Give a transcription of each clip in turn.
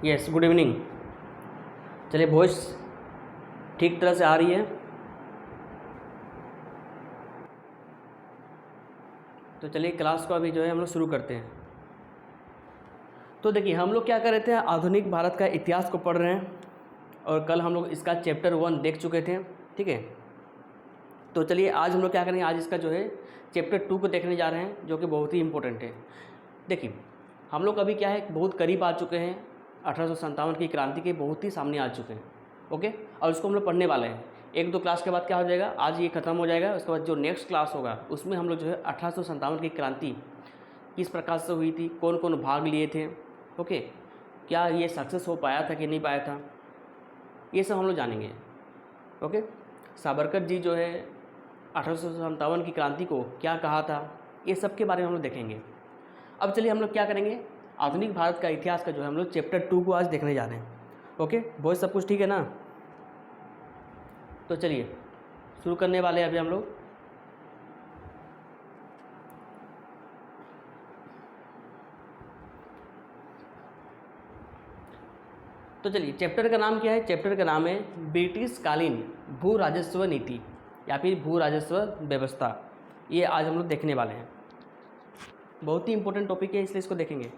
Yes, good evening. चलिए, voice ठीक तरह से आ रही है? तो चलिए क्लास को अभी जो है हम लोग शुरू करते हैं। तो देखिए, हम लोग क्या कर रहे थे, आधुनिक भारत का इतिहास को पढ़ रहे हैं और कल हम लोग इसका चैप्टर 1 देख चुके थे। ठीक है, तो चलिए आज हम लोग क्या करेंगे, आज इसका जो है चैप्टर 2 को देखने जा रहे हैं, जो कि बहुत ही इंपॉर्टेंट है। देखिए, हम लोग अभी क्या है, बहुत करीब आ चुके हैं 1857 की क्रांति के, बहुत ही सामने आ चुके हैं। ओके, और उसको हम लोग पढ़ने वाले हैं। एक दो क्लास के बाद क्या हो जाएगा, आज ये खत्म हो जाएगा, उसके बाद जो नेक्स्ट क्लास होगा उसमें हम लोग जो है 1857 की क्रांति किस प्रकार से हुई थी, कौन कौन भाग लिए थे, ओके, क्या ये सक्सेस हो पाया था कि नहीं पाया था, ये सब हम लोग जानेंगे। ओके, सावरकर जी जो है 1857 की क्रांति को क्या कहा था, ये सब के बारे में हम लोग देखेंगे। अब चलिए हम लोग क्या करेंगे, आधुनिक भारत का इतिहास का जो है हम लोग चैप्टर 2 को आज देखने जा रहे हैं। ओके, बहुत सब कुछ ठीक है ना? तो चलिए शुरू करने वाले हैं अभी हम लोग। तो चलिए, चैप्टर का नाम क्या है? चैप्टर का नाम है ब्रिटिश कालीन भू राजस्व नीति या फिर भू राजस्व व्यवस्था। ये आज हम लोग देखने वाले हैं। बहुत ही इंपॉर्टेंट टॉपिक है, इसलिए इसको देखेंगे।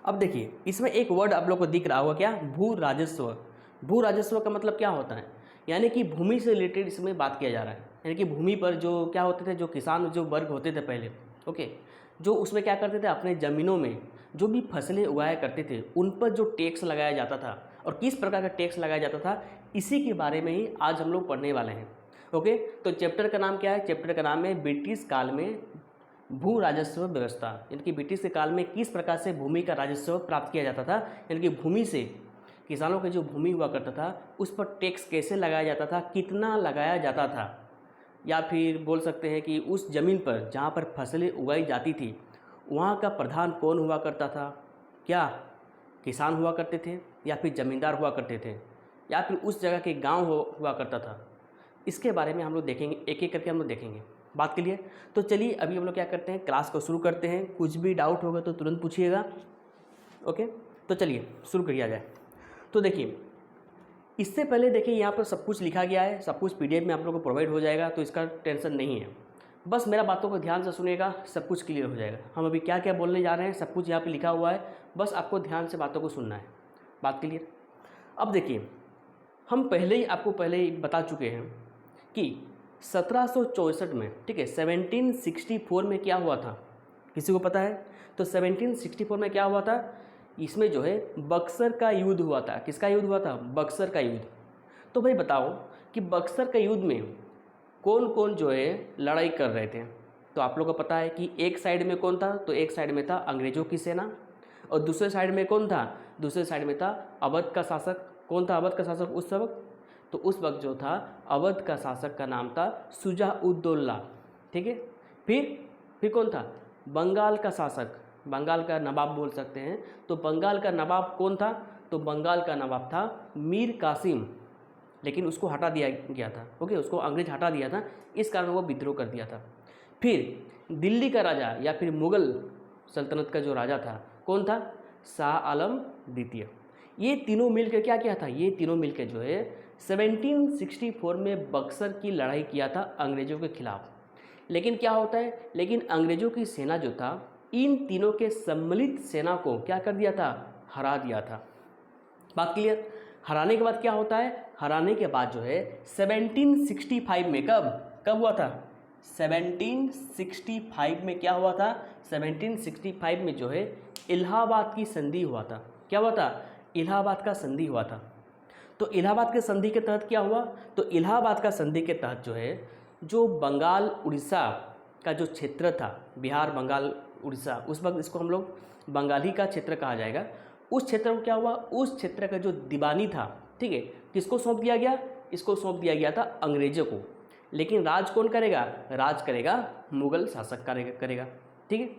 अब देखिए, इसमें एक वर्ड आप लोग को दिख रहा होगा, क्या? भू राजस्व। भू राजस्व का मतलब क्या होता है? यानी कि भूमि से रिलेटेड इसमें बात किया जा रहा है। यानी कि भूमि पर जो क्या होते थे, जो किसान जो वर्ग होते थे पहले, ओके, जो उसमें क्या करते थे, अपने ज़मीनों में जो भी फसलें उगाया करते थे उन पर जो टैक्स लगाया जाता था और किस प्रकार का टैक्स लगाया जाता था, इसी के बारे में ही आज हम लोग पढ़ने वाले हैं। ओके, तो चैप्टर का नाम क्या है? चैप्टर का नाम है ब्रिटिश काल में भू राजस्व व्यवस्था। यानी कि ब्रिटिश के काल में किस प्रकार से भूमि का राजस्व प्राप्त किया जाता था, यानी कि भूमि से किसानों का जो भूमि हुआ करता था उस पर टैक्स कैसे लगाया जाता था, कितना लगाया जाता था, या फिर बोल सकते हैं कि उस ज़मीन पर जहाँ पर फसलें उगाई जाती थी वहाँ का प्रधान कौन हुआ करता था, क्या किसान हुआ करते थे या फिर ज़मींदार हुआ करते थे या फिर उस जगह के गाँव हुआ करता था। इसके बारे में हम लोग देखेंगे, एक एक करके हम लोग देखेंगे। बात के लिए तो चलिए अभी हम लोग क्या करते हैं, क्लास को शुरू करते हैं। कुछ भी डाउट होगा तो तुरंत पूछिएगा। ओके, तो चलिए शुरू किया जाए। तो देखिए, इससे पहले देखिए यहाँ पर सब कुछ लिखा गया है, सब कुछ पीडीएफ में आप लोगों को प्रोवाइड हो जाएगा, तो इसका टेंशन नहीं है। बस मेरा बातों को ध्यान से सुनिएगा, सब कुछ क्लियर हो जाएगा। हम अभी क्या क्या बोलने जा रहे हैं सब कुछ यहाँ पे लिखा हुआ है, बस आपको ध्यान से बातों को सुनना है। बात क्लियर? अब देखिए, हम पहले ही आपको पहले ही बता चुके हैं कि 1764 में, ठीक है, 1764 में क्या हुआ था, किसी को पता है? तो 1764 में क्या हुआ था, इसमें जो है बक्सर का युद्ध हुआ था। किसका युद्ध हुआ था? बक्सर का युद्ध। तो भाई बताओ कि बक्सर का युद्ध में कौन कौन जो है लड़ाई कर रहे थे? तो आप लोगों को पता है कि एक साइड में कौन था, तो एक साइड में था अंग्रेज़ों की सेना और दूसरे साइड में कौन था? दूसरे साइड में था अवध का शासक। कौन था अवध का शासक उस वक्त? तो उस वक्त जो था अवध का शासक का नाम था शुजा-उद-दौला। ठीक है, फिर कौन था? बंगाल का शासक, बंगाल का नवाब बोल सकते हैं। तो बंगाल का नवाब कौन था? तो बंगाल का नवाब था मीर कासिम, लेकिन उसको हटा दिया गया था। ओके, उसको अंग्रेज हटा दिया था, इस कारण वो विद्रोह कर दिया था। फिर दिल्ली का राजा या फिर मुग़ल सल्तनत का जो राजा था कौन था? शाह आलम द्वितीय। ये तीनों मिलकर क्या किया था? ये तीनों मिलकर जो है 1764 में बक्सर की लड़ाई किया था अंग्रेज़ों के खिलाफ। लेकिन क्या होता है, लेकिन अंग्रेज़ों की सेना जो था इन तीनों के सम्मिलित सेना को क्या कर दिया था? हरा दिया था। बात क्लियर? हराने के बाद क्या होता है? हराने के बाद जो है 1765 में कब हुआ था? 1765 में क्या हुआ था? 1765 में जो है इलाहाबाद की संधि हुआ था। क्या हुआ था? इलाहाबाद का संधि हुआ था। तो इलाहाबाद के संधि के तहत क्या हुआ? तो इलाहाबाद का संधि के तहत जो है, जो बंगाल उड़ीसा का जो क्षेत्र था, बिहार बंगाल उड़ीसा, उस वक्त इसको हम लोग बंगाली का क्षेत्र कहा जाएगा। उस क्षेत्र को क्या हुआ? उस क्षेत्र का जो दीवानी था, ठीक है, किसको सौंप दिया गया? इसको सौंप दिया गया था अंग्रेजों को। लेकिन राज कौन करेगा? राज करेगा मुग़ल शासक करेगा। ठीक है,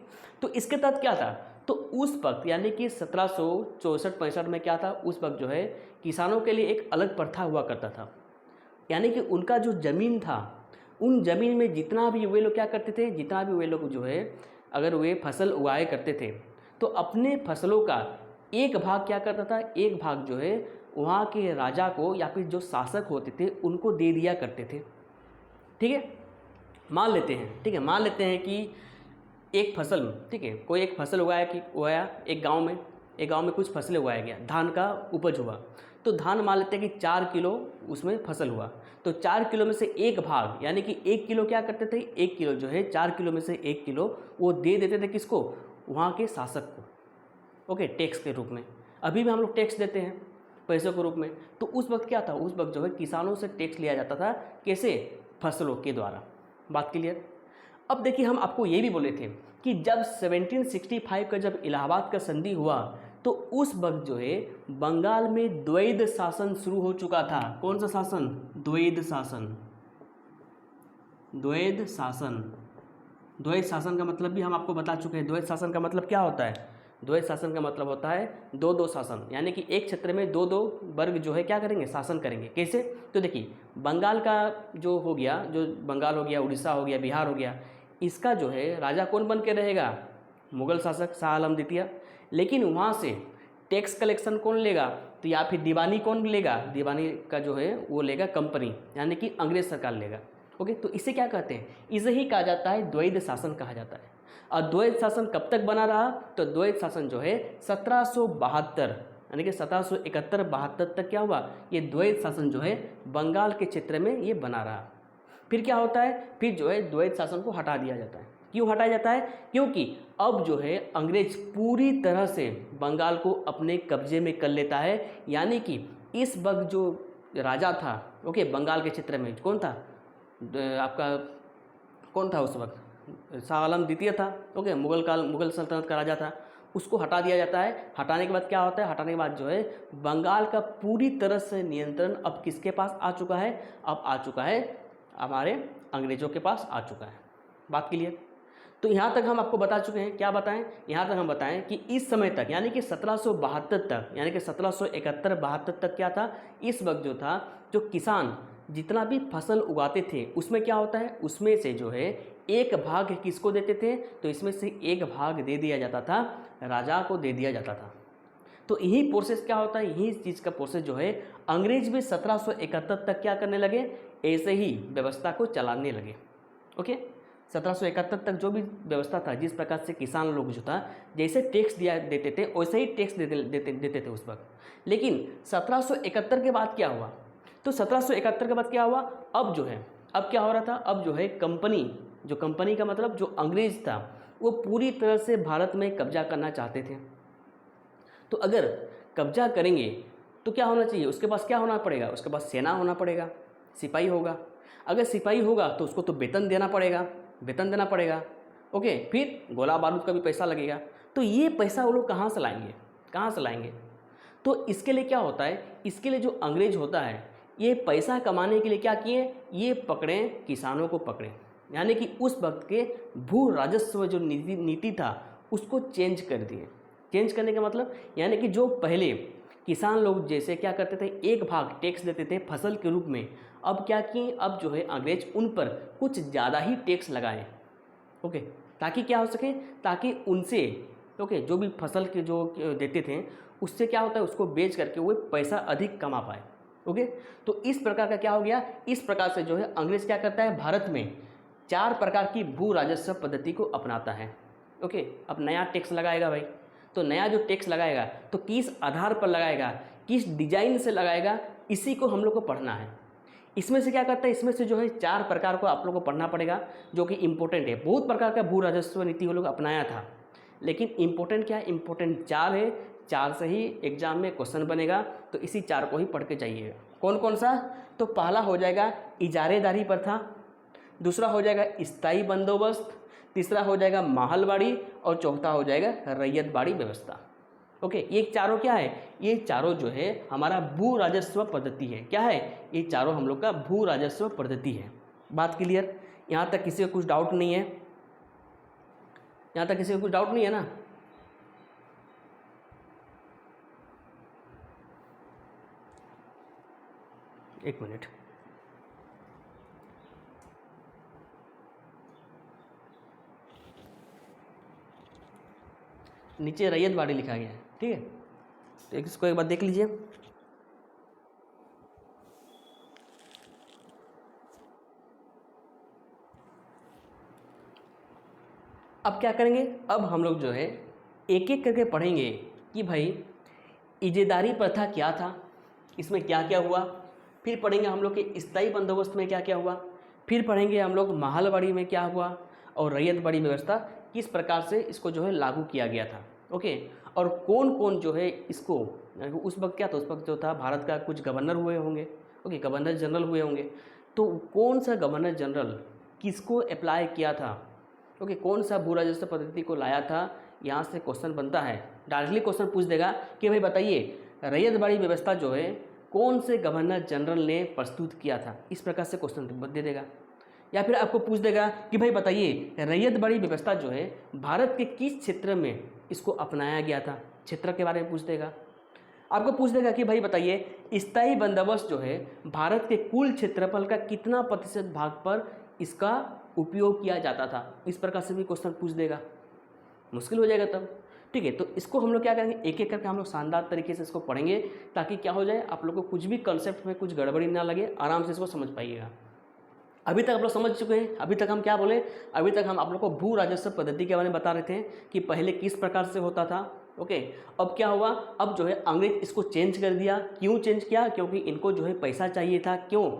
तो इसके तहत क्या था? तो उस वक्त यानी कि 1764-65 में क्या था? उस वक्त जो है किसानों के लिए एक अलग प्रथा हुआ करता था। यानी कि उनका जो ज़मीन था, उन ज़मीन में जितना भी वे लोग क्या करते थे, जितना भी वे लोग जो है अगर वे फसल उगाए करते थे तो अपने फसलों का एक भाग क्या करता था, एक भाग जो है वहाँ के राजा को या फिर जो शासक होते थे उनको दे दिया करते थे। ठीक है, मान लेते हैं, ठीक है, मान लेते हैं कि एक फसल, ठीक है, कोई एक फसल उगाया एक गांव में कुछ फसलें उगाया गया, धान का उपज हुआ। तो धान मान लेते हैं कि 4 किलो उसमें फसल हुआ। तो 4 किलो में से एक भाग यानी कि 1 किलो क्या करते थे, 1 किलो जो है 4 किलो में से 1 किलो वो दे देते थे किसको, वहाँ के शासक को। ओके, टैक्स के रूप में। अभी भी हम लोग टैक्स देते हैं पैसों के रूप में। तो उस वक्त क्या था, उस वक्त जो है किसानों से टैक्स लिया जाता था, कैसे, फसलों के द्वारा। बात क्लियर। अब देखिए, हम आपको ये भी बोले थे कि जब 1765 का जब इलाहाबाद का संधि हुआ तो उस वक्त जो है बंगाल में द्वैध शासन शुरू हो चुका था। कौन सा शासन, द्वैध शासन। द्वैध शासन, द्वैध शासन का मतलब भी हम आपको बता चुके हैं। द्वैध शासन का मतलब क्या होता है, द्वैध शासन का मतलब होता है दो दो शासन, यानी कि एक क्षेत्र में दो दो वर्ग जो है क्या करेंगे, शासन करेंगे। कैसे, तो देखिए बंगाल का जो हो गया, जो बंगाल हो गया, उड़ीसा हो गया, बिहार हो गया, इसका जो है राजा कौन बन के रहेगा, मुगल शासक शाह आलम द्वितीय। लेकिन वहाँ से टैक्स कलेक्शन कौन लेगा, तो या फिर दीवानी कौन लेगा, दीवानी का जो है वो लेगा कंपनी, यानी कि अंग्रेज सरकार लेगा। ओके, तो इसे क्या कहते हैं, इसे ही कहा जाता है द्वैध शासन कहा जाता है। और द्वैध शासन कब तक बना रहा, तो द्वैध शासन जो है 1772 यानी कि 1771-72 तक क्या हुआ, ये द्वैध शासन जो है बंगाल के क्षेत्र में ये बना रहा। फिर क्या होता है, फिर जो है द्वैध शासन को हटा दिया जाता है। क्यों हटाया जाता है, क्योंकि अब जो है अंग्रेज पूरी तरह से बंगाल को अपने कब्जे में कर लेता है। यानी कि इस वक्त जो राजा था, ओके, बंगाल के क्षेत्र में कौन था, आपका कौन था उस वक्त, शाह आलम द्वितीय था। ओके, मुगल सल्तनत का राजा था, उसको हटा दिया जाता है। हटाने के बाद क्या होता है, हटाने के बाद जो है बंगाल का पूरी तरह से नियंत्रण अब किसके पास आ चुका है, अब आ चुका है हमारे अंग्रेज़ों के पास आ चुका है। बात क्लियर। तो यहाँ तक हम आपको बता चुके हैं, क्या बताएं, यहाँ तक हम बताएं कि इस समय तक यानी कि 1772 तक, यानी कि 1771-72 तक क्या था, इस वक्त जो था, जो किसान जितना भी फसल उगाते थे उसमें क्या होता है, उसमें से जो है एक भाग किसको देते थे, तो इसमें से एक भाग दे दिया जाता था, राजा को दे दिया जाता था। तो यही प्रोसेस क्या होता है, यही चीज़ का प्रोसेस जो है अंग्रेज भी 1771 तक क्या करने लगे, ऐसे ही व्यवस्था को चलाने लगे। ओके, 1771 तक जो भी व्यवस्था था, जिस प्रकार से किसान लोग जो था जैसे टैक्स दिया देते थे वैसे ही टैक्स देते थे उस वक्त। लेकिन 1771 के बाद क्या हुआ, तो 1771 के बाद क्या हुआ, अब जो है, अब क्या हो रहा था, अब जो है कंपनी, जो कंपनी का मतलब जो अंग्रेज था वो पूरी तरह से भारत में कब्जा करना चाहते थे। तो अगर कब्जा करेंगे तो क्या होना चाहिए, उसके पास क्या होना पड़ेगा, उसके पास सेना होना पड़ेगा, सिपाही होगा। अगर सिपाही होगा तो उसको तो वेतन देना पड़ेगा, वेतन देना पड़ेगा। ओके, फिर गोला बारूद का भी पैसा लगेगा। तो ये पैसा वो लोग कहाँ से लाएंगे, कहाँ से लाएंगे। तो इसके लिए क्या होता है, इसके लिए जो अंग्रेज होता है ये पैसा कमाने के लिए क्या किए, ये पकड़ें, किसानों को पकड़ें। यानी कि उस वक्त के भू राजस्व जो नीति था उसको चेंज कर दिए। चेंज करने का मतलब यानी कि जो पहले किसान लोग जैसे क्या करते थे, एक भाग टैक्स देते थे फसल के रूप में, अब क्या किए, अब जो है अंग्रेज उन पर कुछ ज़्यादा ही टैक्स लगाएं। ओके, ताकि क्या हो सके, ताकि उनसे ओके जो भी फसल के जो देते थे उससे क्या होता है, उसको बेच करके वो पैसा अधिक कमा पाए। ओके, तो इस प्रकार का क्या हो गया, इस प्रकार से जो है अंग्रेज क्या करता है, भारत में 4 प्रकार की भू राजस्व पद्धति को अपनाता है। ओके, अब नया टैक्स लगाएगा भाई, तो नया जो टैक्स लगाएगा तो किस आधार पर लगाएगा, किस डिजाइन से लगाएगा, इसी को हम लोग को पढ़ना है। इसमें से क्या करता है, इसमें से जो है 4 प्रकार को आप लोग को पढ़ना पड़ेगा जो कि इंपॉर्टेंट है। बहुत प्रकार का भू राजस्व नीति वो लोग अपनाया था, लेकिन इंपॉर्टेंट क्या है, इंपॉर्टेंट 4 है। 4 से ही एग्जाम में क्वेश्चन बनेगा, तो इसी 4 को ही पढ़ के जाइएगा। कौन कौन सा, तो पहला हो जाएगा इजारेदारी प्रथा, दूसरा हो जाएगा स्थायी बंदोबस्त, तीसरा हो जाएगा महलबाड़ी और चौथा हो जाएगा रैयतबाड़ी व्यवस्था। ओके, ये चारों क्या है, ये चारों जो है हमारा भू राजस्व पद्धति है। क्या है, ये चारों हम लोग का भू राजस्व पद्धति है। बात क्लियर, यहाँ तक किसी का कुछ डाउट नहीं है, यहाँ तक किसी का कुछ डाउट नहीं है ना। एक मिनट, नीचे रैयत बाड़ी लिखा गया है, ठीक है। तो इसको एक बार देख लीजिए। अब क्या करेंगे, अब हम लोग जो है एक एक करके पढ़ेंगे कि भाई इजेदारी प्रथा क्या था, इसमें क्या क्या हुआ। फिर पढ़ेंगे हम लोग के स्थायी बंदोबस्त में क्या क्या हुआ। फिर पढ़ेंगे हम लोग महलबाड़ी में क्या हुआ, और रैयत बाड़ी व्यवस्था किस प्रकार से इसको जो है लागू किया गया था। ओके, और कौन कौन जो है इसको, उस वक्त क्या था, उस वक्त जो था भारत का कुछ गवर्नर हुए होंगे। ओके, गवर्नर जनरल हुए होंगे। तो कौन सा गवर्नर जनरल किसको अप्लाई किया था। ओके, कौन सा भू राजस्व पद्धति को लाया था, यहाँ से क्वेश्चन बनता है। डायरेक्टली क्वेश्चन पूछ देगा कि भाई बताइए रैयत बाड़ी व्यवस्था जो है कौन से गवर्नर जनरल ने प्रस्तुत किया था, इस प्रकार से क्वेश्चन दे देगा। या फिर आपको पूछ देगा कि भाई बताइए रैयत बाड़ी व्यवस्था जो है भारत के किस क्षेत्र में इसको अपनाया गया था, क्षेत्र के बारे में पूछ देगा। आपको पूछ देगा कि भाई बताइए स्थायी बंदोबस्त जो है भारत के कुल क्षेत्रफल का कितना प्रतिशत भाग पर इसका उपयोग किया जाता था, इस प्रकार से भी क्वेश्चन पूछ देगा। मुश्किल हो जाएगा तब, ठीक है। तो इसको हम लोग क्या करेंगे, एक एक करके हम लोग शानदार तरीके से इसको पढ़ेंगे, ताकि क्या हो जाए, आप लोग को कुछ भी कंसेप्ट में कुछ गड़बड़ी ना लगे, आराम से इसको समझ पाइएगा। अभी तक आप लोग समझ चुके हैं। अभी तक हम क्या बोले, अभी तक हम आप लोग को भू राजस्व पद्धति के बारे में बता रहे थे कि पहले किस प्रकार से होता था। ओके, अब क्या हुआ, अब जो है अंग्रेज इसको चेंज कर दिया। क्यों चेंज किया, क्योंकि इनको जो है पैसा चाहिए था। क्यों,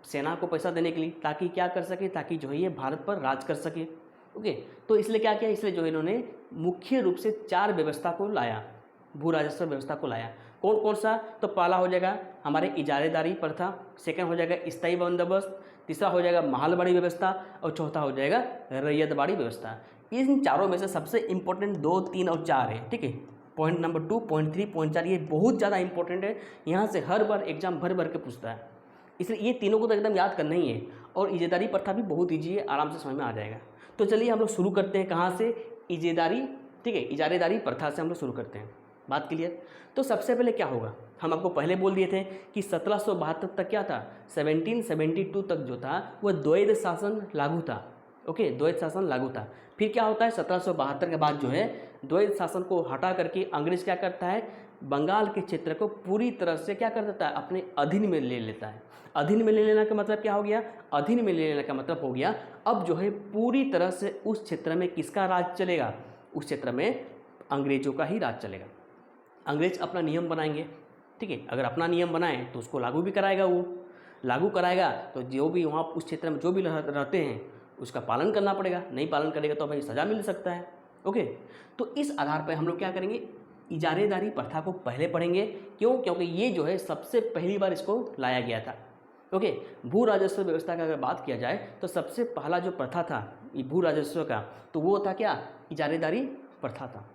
सेना को पैसा देने के लिए, ताकि क्या कर सके, ताकि जो है ये भारत पर राज कर सके। ओके, तो इसलिए क्या किया, इसलिए जो है इन्होंने मुख्य रूप से 4 व्यवस्था को लाया, भू राजस्व व्यवस्था को लाया। कौन कौन सा, तो पहला हो जाएगा हमारे इजारेदारी प्रथा, सेकंड हो जाएगा स्थायी बंदोबस्त, तीसरा हो जाएगा महलबाड़ी व्यवस्था, और चौथा हो जाएगा रैयत बाड़ी व्यवस्था। इन चारों में से सबसे इंपॉर्टेंट 2, 3 और 4 है, ठीक है। पॉइंट नंबर 2, पॉइंट 3, पॉइंट 4 ये बहुत ज़्यादा इंपॉर्टेंट है, यहाँ से हर बार एग्जाम भर भर के पूछता है, इसलिए ये तीनों को तो एकदम याद करना ही है। और इजेदारी प्रथा भी बहुत ईजी है, आराम से समझ में आ जाएगा। तो चलिए हम लोग शुरू करते हैं, कहाँ से, इजेदारी, ठीक है, इजारेदारी प्रथा से हम लोग शुरू करते हैं। बात क्लियर। तो सबसे पहले क्या होगा, हम आपको पहले बोल दिए थे कि 1772 तक क्या था, 1772 तक जो था वह द्वैध शासन लागू था। ओके, द्वैध शासन लागू था। फिर क्या होता है, 1772 के बाद जो है द्वैध शासन को हटा करके अंग्रेज क्या करता है, बंगाल के क्षेत्र को पूरी तरह से क्या कर देता है, अपने अधीन में ले लेता है। अधीन में ले लेना का मतलब क्या हो गया, अधीन में ले लेने का मतलब हो गया अब जो है पूरी तरह से उस क्षेत्र में किसका राज चलेगा, उस क्षेत्र में अंग्रेजों का ही राज चलेगा। अंग्रेज अपना नियम बनाएंगे, ठीक है। अगर अपना नियम बनाए तो उसको लागू भी कराएगा, वो लागू कराएगा तो जो भी वहाँ उस क्षेत्र में जो भी रहते हैं उसका पालन करना पड़ेगा, नहीं पालन करेगा तो भाई सज़ा मिल सकता है। ओके, तो इस आधार पर हम लोग क्या करेंगे, इजारेदारी प्रथा को पहले पढ़ेंगे। क्यों, क्योंकि ये जो है सबसे पहली बार इसको लाया गया था। ओके, भू राजस्व व्यवस्था का अगर बात किया जाए तो सबसे पहला जो प्रथा था ये भू राजस्व का, तो वो था क्या, इजारेदारी प्रथा था।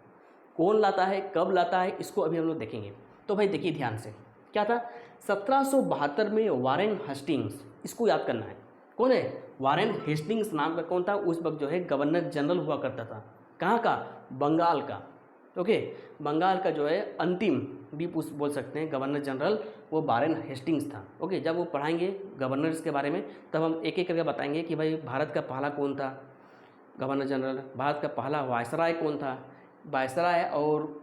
कौन लाता है, कब लाता है, इसको अभी हम लोग देखेंगे। तो भाई देखिए ध्यान से, क्या था, 1772 में वारेन हेस्टिंग्स, इसको याद करना है। कौन है, वारेन हेस्टिंग्स नाम का कौन था, उस वक्त जो है गवर्नर जनरल हुआ करता था। कहाँ का, बंगाल का। ओके, बंगाल का जो है अंतिम भी बोल सकते हैं गवर्नर जनरल, वो वारेन हेस्टिंग्स था। ओके, जब वो पढ़ाएंगे गवर्नर्स के बारे में तब हम एक एक करके बताएंगे कि भाई भारत का पहला कौन था गवर्नर जनरल, भारत का पहला वायसराय कौन था, वायसराय और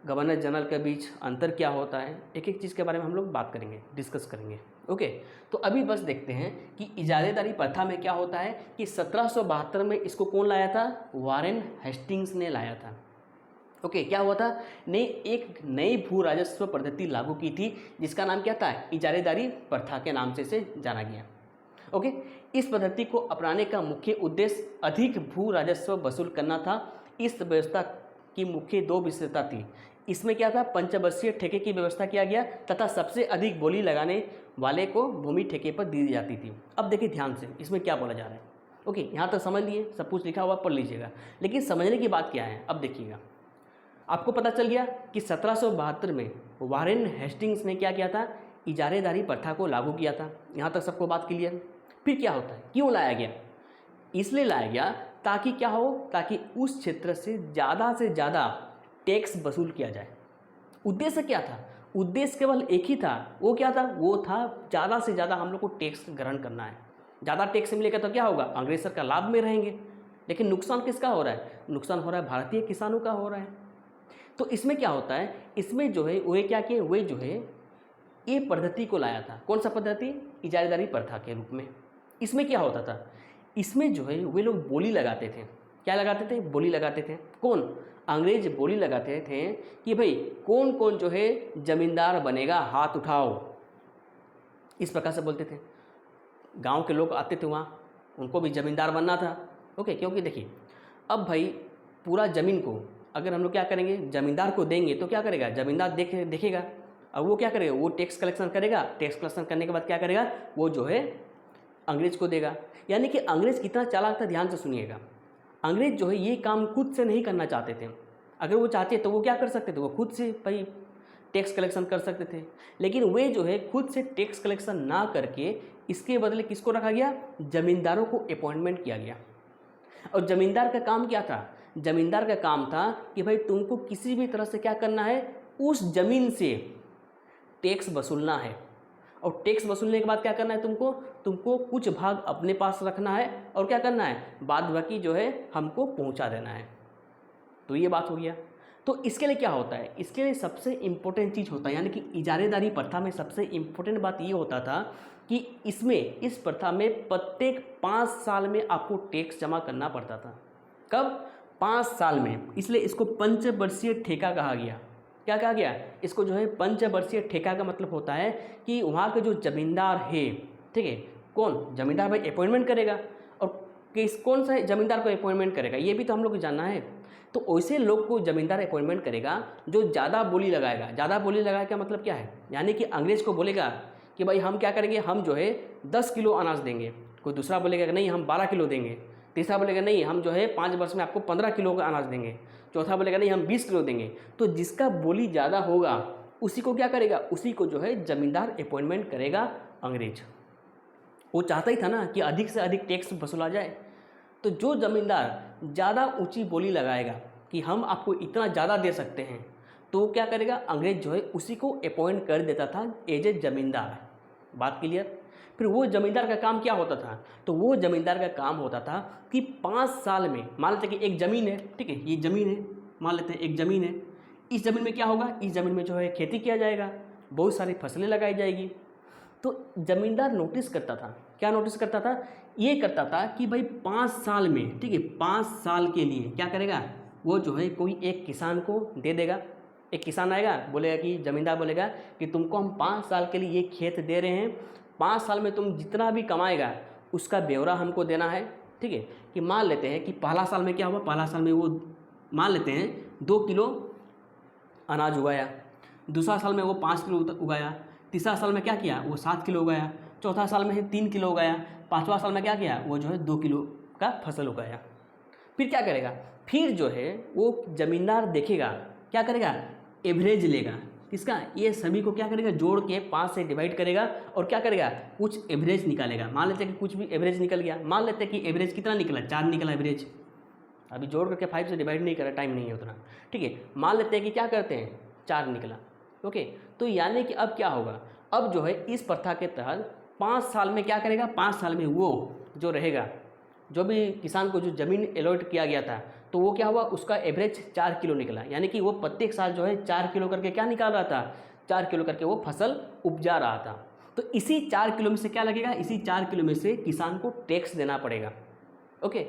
गवर्नर जनरल के बीच अंतर क्या होता है, एक एक चीज़ के बारे में हम लोग बात करेंगे, डिस्कस करेंगे। ओके, तो अभी बस देखते हैं कि इजारेदारी प्रथा में क्या होता है कि 1772 में इसको कौन लाया था, वारेन हेस्टिंग्स ने लाया था। ओके, क्या हुआ था, एक नई भू राजस्व पद्धति लागू की थी जिसका नाम क्या था, इजारेदारी प्रथा के नाम से इसे जाना गया। ओके, इस पद्धति को अपनाने का मुख्य उद्देश्य अधिक भू राजस्व वसूल करना था। इस व्यवस्था की मुख्य 2 विशेषता थी। इसमें क्या था, पंचवर्षीय ठेके की व्यवस्था किया गया तथा सबसे अधिक बोली लगाने वाले को भूमि ठेके पर दी जाती थी। अब देखिए ध्यान से इसमें क्या बोला जा रहा है। ओके, यहाँ तक समझ लिए, सब कुछ लिखा हुआ पढ़ लीजिएगा, लेकिन समझने की बात क्या है, अब देखिएगा। आपको पता चल गया कि 1772 में वारेन हेस्टिंग्स ने क्या किया था, इजारेदारी प्रथा को लागू किया था। यहाँ तक सबको बात क्लियर। फिर क्या होता है, क्यों लाया गया, इसलिए लाया गया ताकि क्या हो, ताकि उस क्षेत्र से ज़्यादा टैक्स वसूल किया जाए। उद्देश्य क्या था, उद्देश्य केवल एक ही था, वो क्या था, वो था ज़्यादा से ज़्यादा हम लोग को टैक्स ग्रहण करना है। ज़्यादा टैक्स मिलेगा तो क्या होगा, अंग्रेज सरकार लाभ में रहेंगे। लेकिन नुकसान किसका हो रहा है, नुकसान हो रहा है भारतीय किसानों का हो रहा है। तो इसमें क्या होता है, इसमें जो है वे क्या किए, वे जो है ये पद्धति को लाया था। कौन सा पद्धति, इजारेदारी प्रथा के रूप में। इसमें क्या होता था, इसमें जो है वे लोग बोली लगाते थे। क्या लगाते थे, बोली लगाते थे। कौन, अंग्रेज बोली लगाते थे कि भाई कौन कौन जो है जमींदार बनेगा, हाथ उठाओ, इस प्रकार से बोलते थे। गांव के लोग आते थे वहाँ, उनको भी जमींदार बनना था। ओके, क्योंकि देखिए अब भाई पूरा ज़मीन को अगर हम लोग क्या करेंगे, ज़मींदार को देंगे तो क्या करेगा, ज़मींदार देखेगा। अब वो क्या करेगा, वो टैक्स कलेक्शन करेगा। टैक्स कलेक्शन करने के बाद क्या करेगा, वो जो है अंग्रेज को देगा। यानी कि अंग्रेज कितना चालाक था, ध्यान से सुनिएगा। अंग्रेज जो है ये काम खुद से नहीं करना चाहते थे। अगर वो चाहते तो वो क्या कर सकते थे, वो खुद से भाई टैक्स कलेक्शन कर सकते थे। लेकिन वे जो है खुद से टैक्स कलेक्शन ना करके इसके बदले किसको रखा गया, ज़मींदारों को अपॉइंटमेंट किया गया। और ज़मींदार का काम क्या था, ज़मींदार का काम था कि भाई तुमको किसी भी तरह से क्या करना है, उस ज़मीन से टैक्स वसूलना है। और टैक्स वसूलने के बाद क्या करना है, तुमको कुछ भाग अपने पास रखना है और क्या करना है, बाद बाकी जो है हमको पहुंचा देना है। तो ये बात हो गया। तो इसके लिए क्या होता है, इसके लिए सबसे इम्पोर्टेंट चीज़ होता है, यानी कि इजारेदारी प्रथा में सबसे इम्पोर्टेंट बात ये होता था कि इस प्रथा में प्रत्येक 5 साल में आपको टैक्स जमा करना पड़ता था। कब, 5 साल में। इसलिए इसको पंचवर्षीय ठेका कहा गया। क्या कहा गया, इसको जो है पंचवर्षीय ठेका का मतलब होता है कि वहाँ के जो जमींदार है, ठीक है, कौन जमींदार भाई अपॉइंटमेंट करेगा, और कौन सा जमींदार को अपॉइंटमेंट करेगा ये भी तो हम लोग को जानना है। तो वैसे लोग को जमींदार अपॉइंटमेंट करेगा जो ज़्यादा बोली लगाएगा। ज़्यादा बोली लगाए का मतलब क्या है, यानी कि अंग्रेज को बोलेगा कि भाई हम क्या करेंगे, हम जो है 10 किलो अनाज देंगे। कोई दूसरा बोलेगा कि नहीं हम 12 किलो देंगे। तीसरा बोलेगा नहीं हम जो है 5 वर्ष में आपको 15 किलो का अनाज देंगे। चौथा बोलेगा नहीं हम 20 किलो देंगे। तो जिसका बोली ज़्यादा होगा उसी को क्या करेगा, उसी को जो है ज़मींदार अपॉइंटमेंट करेगा अंग्रेज। वो चाहता ही था ना कि अधिक से अधिक टैक्स वसूला जाए। तो जो ज़मींदार ज़्यादा ऊंची बोली लगाएगा कि हम आपको इतना ज़्यादा दे सकते हैं, तो क्या करेगा, अंग्रेज जो है उसी को अपॉइंट कर देता था एज ए ज़मींदार। बात क्लियर। फिर वो ज़मींदार का काम क्या होता था, तो वो ज़मींदार का काम होता था कि 5 साल में, मान लेते कि एक ज़मीन है, ठीक है, ये ज़मीन है, मान लेते हैं एक ज़मीन है। इस ज़मीन में क्या होगा, इस ज़मीन में जो है खेती किया जाएगा, बहुत सारी फसलें लगाई जाएगी। तो ज़मींदार नोटिस करता था, क्या नोटिस करता था, ये करता था कि भाई 5 साल में, ठीक है, 5 साल के लिए क्या करेगा, वो जो है कोई एक किसान को दे देगा। एक किसान आएगा, बोलेगा कि ज़मींदार बोलेगा कि तुमको हम 5 साल के लिए ये खेत दे रहे हैं, 5 साल में तुम जितना भी कमाएगा उसका ब्यौरा हमको देना है। ठीक है, कि मान लेते हैं कि पहला साल में क्या हुआ, पहला साल में वो मान लेते हैं 2 किलो अनाज उगाया, दूसरा साल में वो 5 किलो उगाया, तीसरा साल में क्या किया, वो 7 किलो उगाया, चौथा साल में 3 किलो उगाया, पाँचवा साल में क्या किया, वो जो है 2 किलो का फसल उगाया। फिर क्या करेगा, फिर जो है वो ज़मींदार देखेगा, क्या करेगा, एवरेज लेगा। किसका, ये सभी को क्या करेगा, जोड़ के 5 से डिवाइड करेगा और क्या करेगा, कुछ एवरेज निकालेगा। मान लेते हैं कि कुछ भी एवरेज निकल गया, मान लेते हैं कि एवरेज कितना निकला, 4 निकला एवरेज। अभी जोड़ करके 5 से डिवाइड नहीं करा, टाइम नहीं है उतना, ठीक है। मान लेते हैं कि क्या करते हैं, 4 निकला। ओके, तो यानी कि अब क्या होगा, अब जो है इस प्रथा के तहत 5 साल में क्या करेगा, 5 साल में वो जो रहेगा, जो भी किसान को जो ज़मीन अलॉट किया गया था, तो वो क्या हुआ, उसका एवरेज 4 किलो निकला। यानी कि वो प्रत्येक साल जो है 4 किलो करके क्या निकाल रहा था, 4 किलो करके वो फसल उपजा रहा था। तो इसी 4 किलो में से क्या लगेगा, इसी 4 किलो में से किसान को टैक्स देना पड़ेगा। ओके,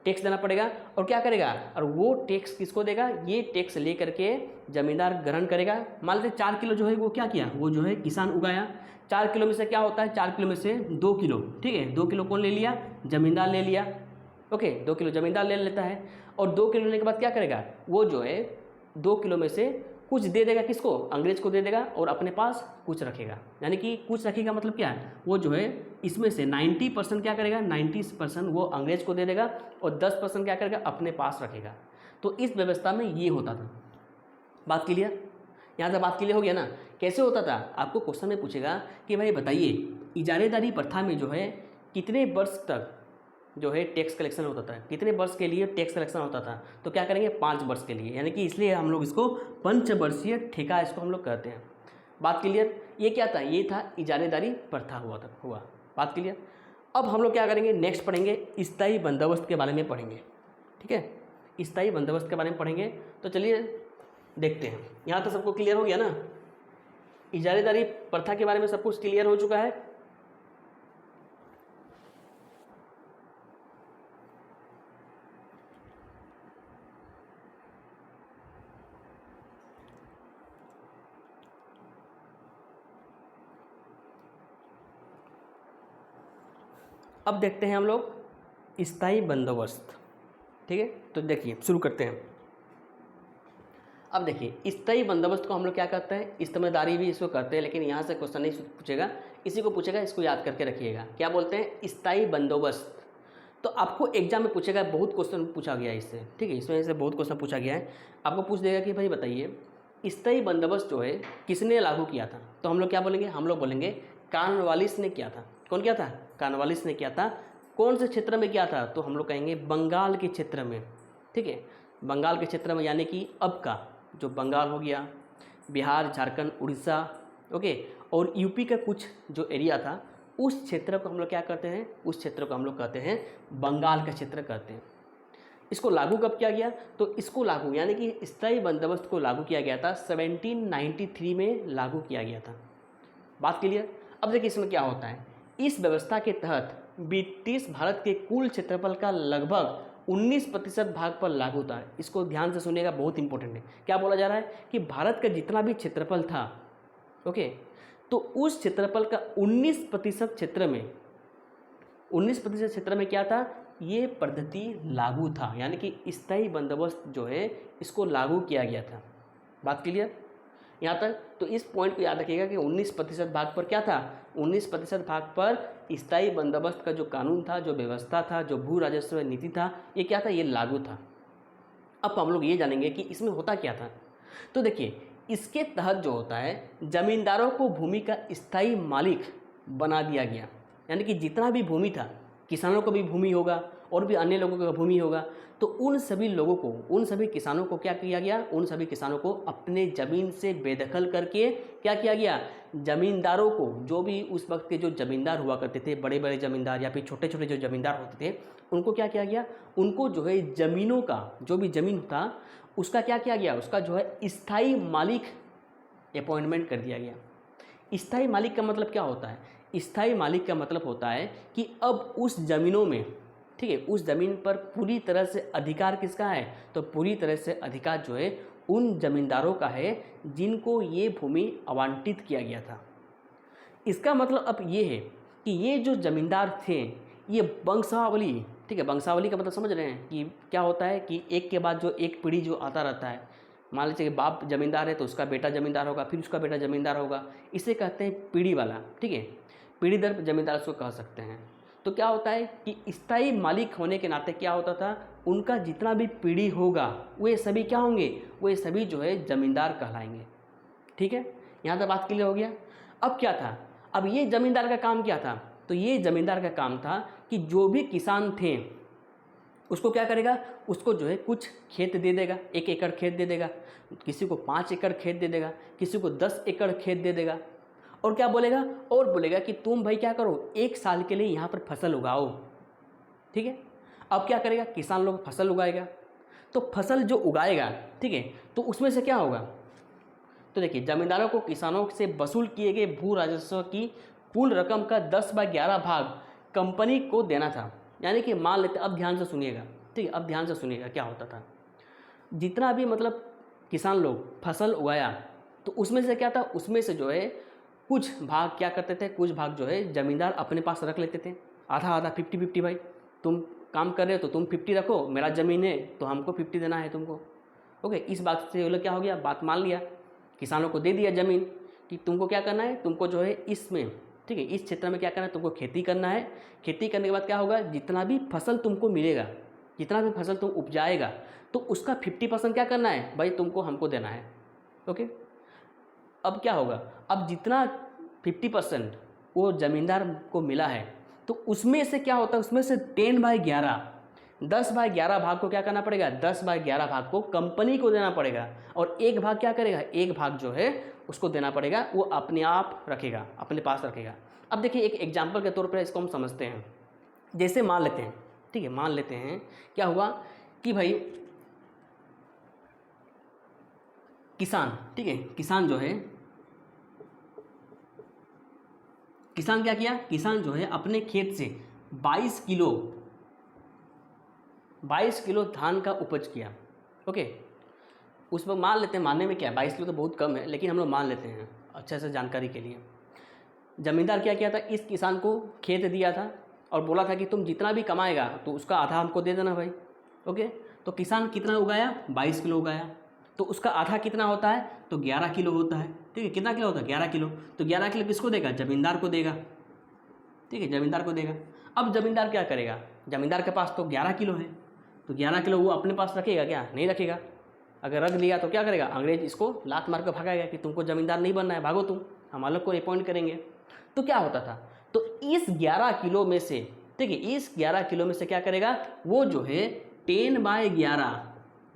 टैक्स देना पड़ेगा और क्या करेगा, और वो टैक्स किसको देगा, ये टैक्स ले करके ज़मींदार ग्रहण करेगा। मान लेते 4 किलो जो है वो क्या किया, वो जो है किसान उगाया। 4 किलो में से क्या होता है, 4 किलो में से 2 किलो, ठीक है, 2 किलो कौन ले लिया, ज़मींदार ले लिया। ओके, 2 किलो ज़मींदार ले लेता है और 2 किलो लेने के बाद क्या करेगा, वो जो है 2 किलो में से कुछ दे देगा, किसको, अंग्रेज को दे देगा और अपने पास कुछ रखेगा। यानी कि कुछ रखेगा मतलब क्या है, वो जो है इसमें से 90% क्या करेगा, 90% वो अंग्रेज को दे देगा और 10% क्या करेगा, अपने पास रखेगा। तो इस व्यवस्था में ये होता था। बात क्लियर, यहाँ तक बात क्लियर हो गया ना। कैसे होता था, आपको क्वेश्चन में पूछेगा कि भाई बताइए इजारेदारी प्रथा में जो है कितने वर्ष तक जो है टैक्स कलेक्शन होता था, कितने वर्ष के लिए टैक्स कलेक्शन होता था, तो क्या करेंगे, 5 वर्ष के लिए। यानी कि इसलिए हम लोग इसको पंचवर्षीय ठेका इसको हम लोग कहते हैं। बात क्लियर, ये क्या था, ये था इजारेदारी प्रथा हुआ। बात क्लियर। अब हम लोग क्या करेंगे, नेक्स्ट पढ़ेंगे स्थायी बंदोबस्त के बारे में पढ़ेंगे। ठीक है, स्थायी बंदोबस्त के बारे में पढ़ेंगे। तो चलिए देखते हैं। यहाँ तो सबको क्लियर हो गया ना, इजारेदारी प्रथा के बारे में सब कुछ क्लियर हो चुका है। अब देखते हैं हम लोग स्थायी बंदोबस्त। ठीक है, तो देखिए शुरू करते हैं। अब देखिए स्थायी बंदोबस्त को हम लोग क्या करते हैं, इस्तेमालदारी भी इसको करते हैं, लेकिन यहाँ से क्वेश्चन नहीं पूछेगा, इसी को पूछेगा, इसको याद करके रखिएगा। क्या बोलते हैं, स्थायी बंदोबस्त। तो आपको एग्जाम में पूछेगा, बहुत क्वेश्चन पूछा गया है इससे। ठीक है, इसमें से बहुत क्वेश्चन पूछा गया है। आपको पूछ देगा कि भाई बताइए स्थायी बंदोबस्त जो है किसने लागू किया था। तो हम लोग क्या बोलेंगे, हम लोग बोलेंगे कॉर्नवालिस ने किया था। कौन किया था, कॉर्नवालिस ने किया था। कौन से क्षेत्र में किया था, तो हम लोग कहेंगे बंगाल के क्षेत्र में। ठीक है, बंगाल के क्षेत्र में, यानी कि अब का जो बंगाल हो गया, बिहार, झारखंड, उड़ीसा, ओके, और यूपी का कुछ जो एरिया था, उस क्षेत्र को हम लोग क्या करते हैं, उस क्षेत्र को हम लोग कहते हैं बंगाल का क्षेत्र कहते हैं। इसको लागू कब किया गया, तो इसको लागू यानी कि स्थायी बंदोबस्त को लागू किया गया था 1793 में लागू किया गया था। बात क्लियर। अब देखिए इसमें क्या होता है, इस व्यवस्था के तहत ब्रिटिश भारत के कुल क्षेत्रफल का लगभग 19% भाग पर लागू था। इसको ध्यान से सुनिएगा, बहुत इंपॉर्टेंट है। क्या बोला जा रहा है कि भारत का जितना भी क्षेत्रफल था, ओके, तो उस क्षेत्रफल का 19% क्षेत्र में, 19% क्षेत्र में क्या था, ये पद्धति लागू था, यानी कि स्थायी बंदोबस्त जो है इसको लागू किया गया था। बात क्लियर यहाँ तक। तो इस पॉइंट को याद रखिएगा कि 19% भाग पर क्या था, 19% भाग पर स्थायी बंदोबस्त का जो कानून था, जो व्यवस्था था, जो भू राजस्व नीति था, ये क्या था, ये लागू था। अब हम लोग ये जानेंगे कि इसमें होता क्या था। तो देखिए इसके तहत जो होता है, जमींदारों को भूमि का स्थायी मालिक बना दिया गया, यानी कि जितना भी भूमि था, किसानों को भी भूमि होगा और भी अन्य लोगों का भूमि होगा, तो उन सभी लोगों को, उन सभी किसानों को क्या किया गया, उन सभी किसानों को अपने ज़मीन से बेदखल करके क्या किया गया, जमींदारों को, जो भी उस वक्त के जो जमींदार हुआ करते थे, बड़े बड़े जमींदार या फिर छोटे छोटे जो जमींदार होते थे, उनको क्या किया गया, उनको जो है ज़मीनों का, जो भी ज़मीन था उसका क्या किया गया, उसका जो है स्थायी मालिक अपॉइंटमेंट कर दिया गया। स्थायी मालिक का मतलब क्या होता है, स्थायी मालिक का मतलब होता है कि अब उस ज़मीनों में, ठीक है, उस ज़मीन पर पूरी तरह से अधिकार किसका है, तो पूरी तरह से अधिकार जो है उन जमींदारों का है जिनको ये भूमि आवंटित किया गया था। इसका मतलब अब ये है कि ये जो जमींदार थे, ये वंशावली, ठीक है, वंशावली का मतलब समझ रहे हैं कि क्या होता है कि एक के बाद जो एक पीढ़ी जो आता रहता है, मान लीजिए कि बाप जमींदार है तो उसका बेटा जमींदार होगा, फिर उसका बेटा जमींदार होगा, इसे कहते हैं पीढ़ी वाला। ठीक है, पीढ़ी दर जमींदार उसको कह सकते हैं। तो क्या होता है कि स्थायी मालिक होने के नाते क्या होता था, उनका जितना भी पीढ़ी होगा वे सभी क्या होंगे, वे सभी जो है जमींदार कहलाएंगे। ठीक है, यहाँ तक बात क्लियर हो गया। अब क्या था, अब ये जमींदार का काम क्या था, तो ये जमींदार का काम था कि जो भी किसान थे उसको क्या करेगा, उसको जो है कुछ खेत दे देगा, 1 एकड़ खेत दे देगा, किसी को 5 एकड़ खेत दे देगा, किसी को 10 एकड़ खेत दे देगा, और क्या बोलेगा, और बोलेगा कि तुम भाई क्या करो, 1 साल के लिए यहाँ पर फसल उगाओ। ठीक है, अब क्या करेगा, किसान लोग फसल उगाएगा, तो फसल जो उगाएगा, ठीक है, तो उसमें से क्या होगा, तो देखिए जमींदारों को किसानों से वसूल किए गए भू राजस्व की कुल रकम का 10/11 भाग कंपनी को देना था। यानी कि मान लेते, अब ध्यान से सुनिएगा, ठीक है, अब ध्यान से सुनिएगा क्या होता था, जितना भी मतलब किसान लोग फसल उगाया, तो उसमें से क्या था, उसमें से जो है कुछ भाग क्या करते थे, कुछ भाग जो है जमींदार अपने पास रख लेते थे, आधा आधा 50-50, भाई तुम काम कर रहे हो तो तुम 50 रखो, मेरा ज़मीन है तो हमको 50 देना है तुमको। ओके, इस बात से वो लोग क्या हो गया, बात मान लिया, किसानों को दे दिया ज़मीन कि तुमको क्या करना है, तुमको जो है इसमें, ठीक है, इस क्षेत्र में क्या करना है, तुमको खेती करना है। खेती करने के बाद क्या होगा, जितना भी फसल तुमको मिलेगा, जितना भी फसल तुम उपजाएगा, तो उसका 50% क्या करना है भाई, तुमको हमको देना है। ओके, अब क्या होगा, अब जितना 50% वो ज़मींदार को मिला है, तो उसमें से क्या होता है, उसमें से 10/11, 10/11 भाग को क्या करना पड़ेगा, 10/11 भाग को कंपनी को देना पड़ेगा, और एक भाग क्या करेगा, एक भाग जो है उसको देना पड़ेगा, वो अपने आप रखेगा, अपने पास रखेगा। अब देखिए एक एग्जाम्पल के तौर पर इसको हम समझते हैं। जैसे मान लेते हैं, ठीक है, मान लेते हैं क्या हुआ कि भाई किसान, ठीक है, किसान जो है, किसान क्या किया, किसान जो है अपने खेत से 22 किलो धान का उपज किया। ओके, उस पर मान लेते हैं, मानने में क्या है 22 किलो तो बहुत कम है, लेकिन हम लोग मान लेते हैं अच्छे से जानकारी के लिए। जमींदार क्या किया था, इस किसान को खेत दिया था और बोला था कि तुम जितना भी कमाएगा तो उसका आधा हमको दे देना भाई। ओके, तो किसान कितना उगाया, 22 किलो उगाया, तो उसका आधा कितना होता है, तो 11 किलो होता है। ठीक है, कितना किलो होता है, 11 किलो। तो 11 किलो किसको देगा, जमींदार को देगा। ठीक है, जमींदार को देगा। अब जमींदार क्या करेगा, जमींदार के पास तो 11 किलो है, तो 11 किलो वो अपने पास रखेगा क्या, नहीं रखेगा। अगर रख लिया तो क्या करेगा, अंग्रेज इसको लात मार कर भगाएगा कि तुमको जमींदार नहीं बनना है, भागो तुम, हम अलग को अपॉइंट करेंगे। तो क्या होता था, तो इस 11 किलो में से, ठीक है, इस 11 किलो में से क्या करेगा, वो जो है 10/11,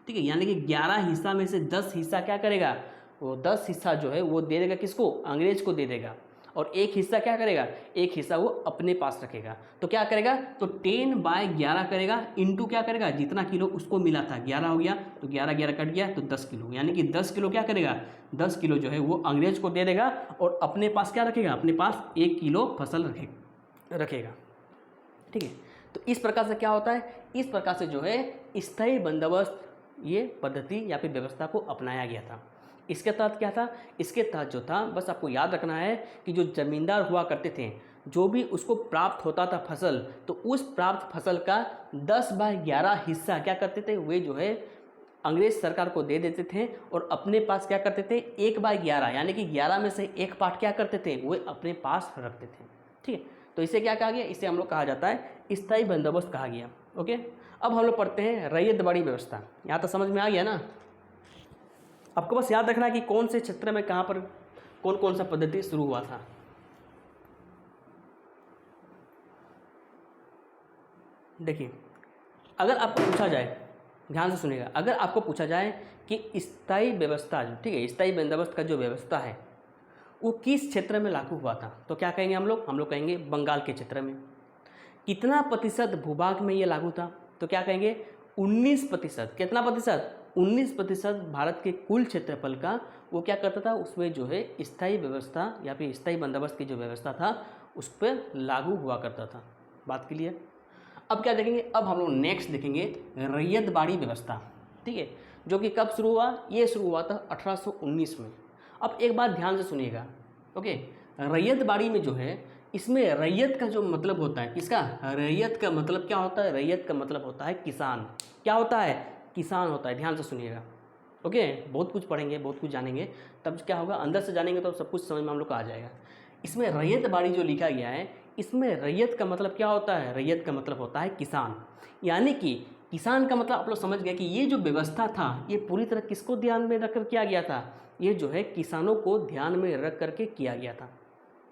ठीक है, यानी कि 11 हिस्सा में से 10 हिस्सा क्या करेगा, वो 10 हिस्सा जो है वो दे देगा किसको, अंग्रेज को दे देगा। और एक हिस्सा क्या करेगा, एक हिस्सा वो अपने पास रखेगा। तो क्या करेगा, तो 10/11 करेगा, इंटू क्या करेगा, जितना किलो उसको मिला था 11 हो गया, तो 11 कट गया तो 10 किलो, यानी कि 10 किलो क्या करेगा, 10 किलो जो है वो अंग्रेज को दे देगा और अपने पास क्या रखेगा, अपने पास 1 किलो फसल रखेगा। ठीक है, तो इस प्रकार से क्या होता है, इस प्रकार से जो है स्थायी बंदोबस्त ये पद्धति या फिर व्यवस्था को अपनाया गया था। इसके तहत क्या था, इसके तहत जो था, बस आपको याद रखना है कि जो जमींदार हुआ करते थे, जो भी उसको प्राप्त होता था फसल, तो उस प्राप्त फसल का 10/11 हिस्सा क्या करते थे, वे जो है अंग्रेज सरकार को दे देते थे और अपने पास क्या करते थे, 1/11 यानी कि 11 में से एक पार्ट क्या करते थे, वे अपने पास रखते थे। ठीक है, तो इसे क्या कहा गया, इसे हम लोग कहा जाता है स्थायी बंदोबस्त कहा गया। ओके, अब हम लोग पढ़ते हैं रैयतबाड़ी व्यवस्था। यहाँ तो समझ में आ गया ना, आपको बस याद रखना है कि कौन से क्षेत्र में कहाँ पर कौन कौन सा पद्धति शुरू हुआ था। देखिए, अगर आपको पूछा जाए, ध्यान से सुनिएगा, अगर आपको पूछा जाए कि स्थायी व्यवस्था, ठीक है, स्थायी बंदोबस्त का जो व्यवस्था है वो किस क्षेत्र में लागू हुआ था, तो क्या कहेंगे हम लोग कहेंगे बंगाल के क्षेत्र में। कितना प्रतिशत भूभाग में ये लागू था, तो क्या कहेंगे 19%। कितना प्रतिशत, 19% भारत के कुल क्षेत्रफल का वो क्या करता था, उसमें जो है स्थायी व्यवस्था या फिर स्थायी बंदोबस्त की जो व्यवस्था था उस पर लागू हुआ करता था। बात क्लियर। अब क्या देखेंगे, अब हम लोग नेक्स्ट देखेंगे रैयतबाड़ी व्यवस्था। ठीक है, जो कि कब शुरू हुआ, ये शुरू हुआ था 1819 में। अब एक बात ध्यान से सुनिएगा। ओके, रैयतबाड़ी में जो है, इसमें रैयत का जो मतलब होता है, किसका, रैयत का मतलब क्या होता है, रैयत का मतलब होता है किसान। क्या होता है, किसान होता है। ध्यान से सुनिएगा। ओके, बहुत कुछ पढ़ेंगे, बहुत कुछ जानेंगे, तब क्या होगा, अंदर से जानेंगे तो सब कुछ समझ में हम लोग को आ जाएगा। इसमें रैयतबाड़ी जो लिखा गया है, इसमें रैयत का मतलब क्या होता है, रैयत का मतलब होता है किसान। यानी कि किसान का मतलब आप लोग समझ गए कि ये जो व्यवस्था था ये पूरी तरह किसको ध्यान में रखकर किया गया था, ये जो है किसानों को ध्यान में रख करके किया गया था।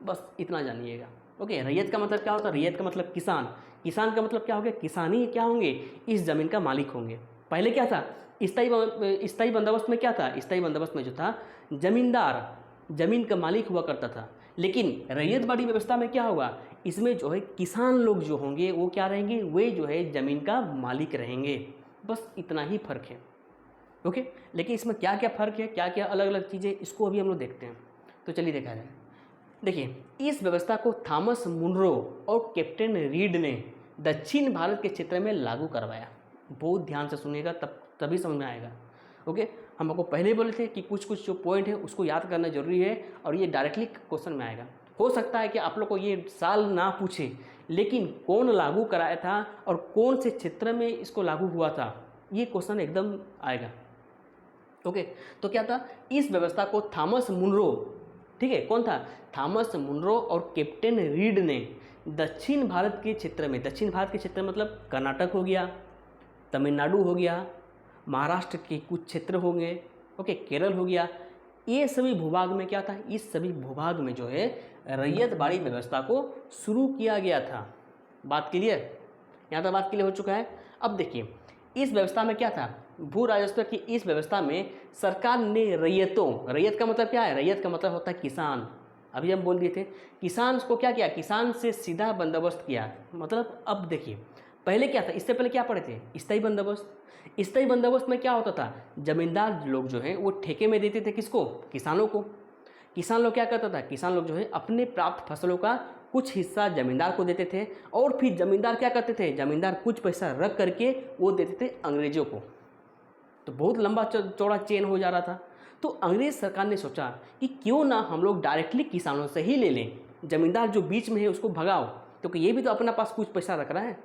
बस इतना जानिएगा। ओके, रैयत का मतलब क्या होता है, रैयत का मतलब किसान। किसान का मतलब क्या हो गया, किसानी क्या होंगे, इस ज़मीन का मालिक होंगे। पहले क्या था, स्थायी बंदोबस्त में क्या था, स्थायी बंदोबस्त में जो था जमींदार जमीन का मालिक हुआ करता था। लेकिन रैयतबाड़ी व्यवस्था में क्या होगा, इसमें जो है किसान लोग जो होंगे वो क्या रहेंगे, वे जो है ज़मीन का मालिक रहेंगे। बस इतना ही फर्क है। ओके, लेकिन इसमें क्या क्या फ़र्क है, क्या क्या अलग अलग चीज़ें, इसको अभी हम लोग देखते हैं। तो चलिए देखा जाए। देखिए, इस व्यवस्था को थॉमस मुनरो और कैप्टन रीड ने दक्षिण भारत के क्षेत्र में लागू करवाया। बहुत ध्यान से सुनिएगा, तभी समझ में आएगा। ओके, हम आपको पहले बोले थे कि कुछ कुछ जो पॉइंट है उसको याद करना जरूरी है और ये डायरेक्टली क्वेश्चन में आएगा। हो सकता है कि आप लोग को ये साल ना पूछे, लेकिन कौन लागू कराया था और कौन से क्षेत्र में इसको लागू हुआ था, ये क्वेश्चन एकदम आएगा। ओके, तो क्या था, इस व्यवस्था को थॉमस मुनरो, ठीक है, कौन था, थॉमस मुनरो और कैप्टन रीड ने दक्षिण भारत के क्षेत्र में, दक्षिण भारत के क्षेत्र मतलब कर्नाटक हो गया, तमिलनाडु हो गया, महाराष्ट्र के कुछ क्षेत्र होंगे, ओके, केरल हो गया, ये सभी भूभाग में क्या था, इस सभी भूभाग में जो है रैयतबाड़ी व्यवस्था को शुरू किया गया था। बात क्लियर, यहाँ तक बात क्लियर हो चुका है। अब देखिए, इस व्यवस्था में क्या था, भू राजस्व की इस व्यवस्था में सरकार ने रैयतों, रैयत का मतलब क्या है, रैयत का मतलब होता है किसान। अभी हम बोल दिए थे, किसान को क्या किया, किसान से सीधा बंदोबस्त किया। मतलब अब देखिए, पहले क्या था, इससे पहले क्या पढ़े थे, स्थायी बंदोबस्त। स्थायी बंदोबस्त में क्या होता था, जमींदार लोग जो हैं वो ठेके में देते थे किसको, किसानों को। किसान लोग क्या करता था, किसान लोग जो है अपने प्राप्त फसलों का कुछ हिस्सा जमींदार को देते थे, और फिर जमींदार क्या करते थे, जमींदार कुछ पैसा रख करके वो देते थे अंग्रेजों को। तो बहुत लंबा चौड़ा चेन हो जा रहा था। तो अंग्रेज सरकार ने सोचा कि क्यों ना हम लोग डायरेक्टली किसानों से ही ले लें, जमींदार जो बीच में है उसको भगाओ, क्योंकि ये भी तो अपना पास कुछ पैसा रख रहा है।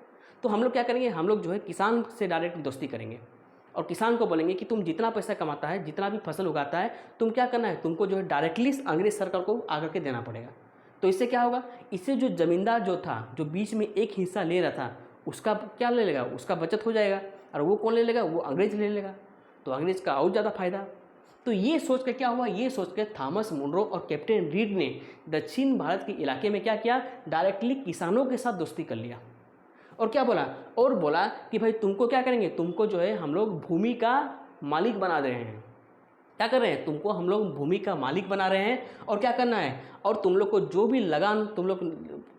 तो हम लोग क्या करेंगे, हम लोग जो है किसान से डायरेक्ट दोस्ती करेंगे और किसान को बोलेंगे कि तुम जितना पैसा कमाता है, जितना भी फसल उगाता है, तुम क्या करना है, तुमको जो है डायरेक्टली अंग्रेज सरकार को आकर के देना पड़ेगा। तो इससे क्या होगा, इससे जो जमींदार जो था, जो बीच में एक हिस्सा ले रहा था, उसका क्या ले लेगा, उसका बचत हो जाएगा। और वो कौन ले लेगा, वो अंग्रेज ले लेगा। तो अंग्रेज का और ज़्यादा फायदा। तो ये सोच कर क्या हुआ, ये सोच कर थॉमस मुनरो और कैप्टन रीड ने दक्षिण भारत के इलाके में क्या किया, डायरेक्टली किसानों के साथ दोस्ती कर लिया। और क्या बोला, और बोला कि भाई तुमको क्या करेंगे, तुमको जो है हम लोग भूमि का मालिक बना दे रहे हैं। क्या कर रहे हैं, तुमको हम लोग भूमि का मालिक बना रहे हैं, और क्या करना है, और तुम लोग को जो भी लगान तुम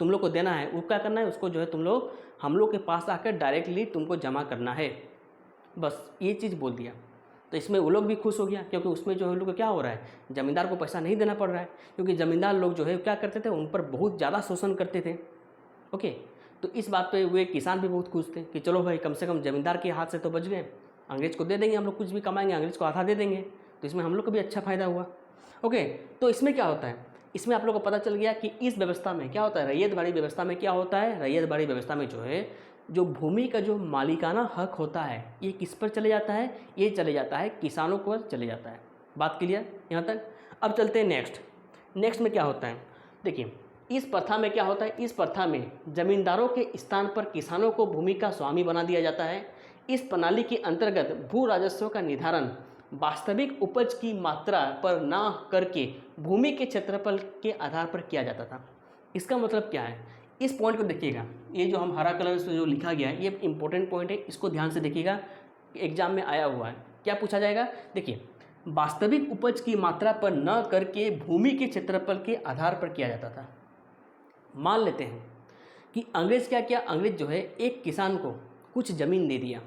लोग को देना है, वो क्या करना है, उसको जो है तुम लोग हम लोग के पास आकर डायरेक्टली तुमको जमा करना है। बस ये चीज़ बोल दिया। तो इसमें वो लोग भी खुश हो गया, क्योंकि उसमें जो है लोग को क्या हो रहा है, ज़मींदार को पैसा नहीं देना पड़ रहा है, क्योंकि ज़मींदार लोग जो है क्या करते थे, उन पर बहुत ज़्यादा शोषण करते थे। ओके, तो इस बात पे वे किसान भी बहुत खुश थे कि चलो भाई कम से कम ज़मींदार के हाथ से तो बच गए, अंग्रेज को दे देंगे, हम लोग कुछ भी कमाएंगे, अंग्रेज को आधा दे देंगे, तो इसमें हम लोग को भी अच्छा फ़ायदा हुआ। ओके, तो इसमें क्या होता है, इसमें आप लोग को पता चल गया कि इस व्यवस्था में क्या होता है, रैयतबाड़ी व्यवस्था में क्या होता है, रैयतबाड़ी व्यवस्था में जो है जो भूमि का जो मालिकाना हक होता है, ये किस पर चले जाता है, ये चले जाता है किसानों पर चले जाता है। बात क्लियर यहाँ तक। अब चलते हैं नेक्स्ट में क्या होता है। देखिए इस प्रथा में क्या होता है, इस प्रथा में जमींदारों के स्थान पर किसानों को भूमि का स्वामी बना दिया जाता है। इस प्रणाली के अंतर्गत भू राजस्व का निर्धारण वास्तविक उपज की मात्रा पर ना करके भूमि के क्षेत्रफल के आधार पर किया जाता था। इसका मतलब क्या है, इस पॉइंट को देखिएगा, ये जो हम हरा कलर से जो लिखा गया है ये इंपॉर्टेंट पॉइंट है, इसको ध्यान से देखिएगा, एग्जाम में आया हुआ है। क्या पूछा जाएगा, देखिए वास्तविक उपज की मात्रा पर न करके भूमि के क्षेत्रफल के आधार पर किया जाता था। मान लेते हैं कि अंग्रेज क्या किया, अंग्रेज जो है एक किसान को कुछ ज़मीन दे दिया,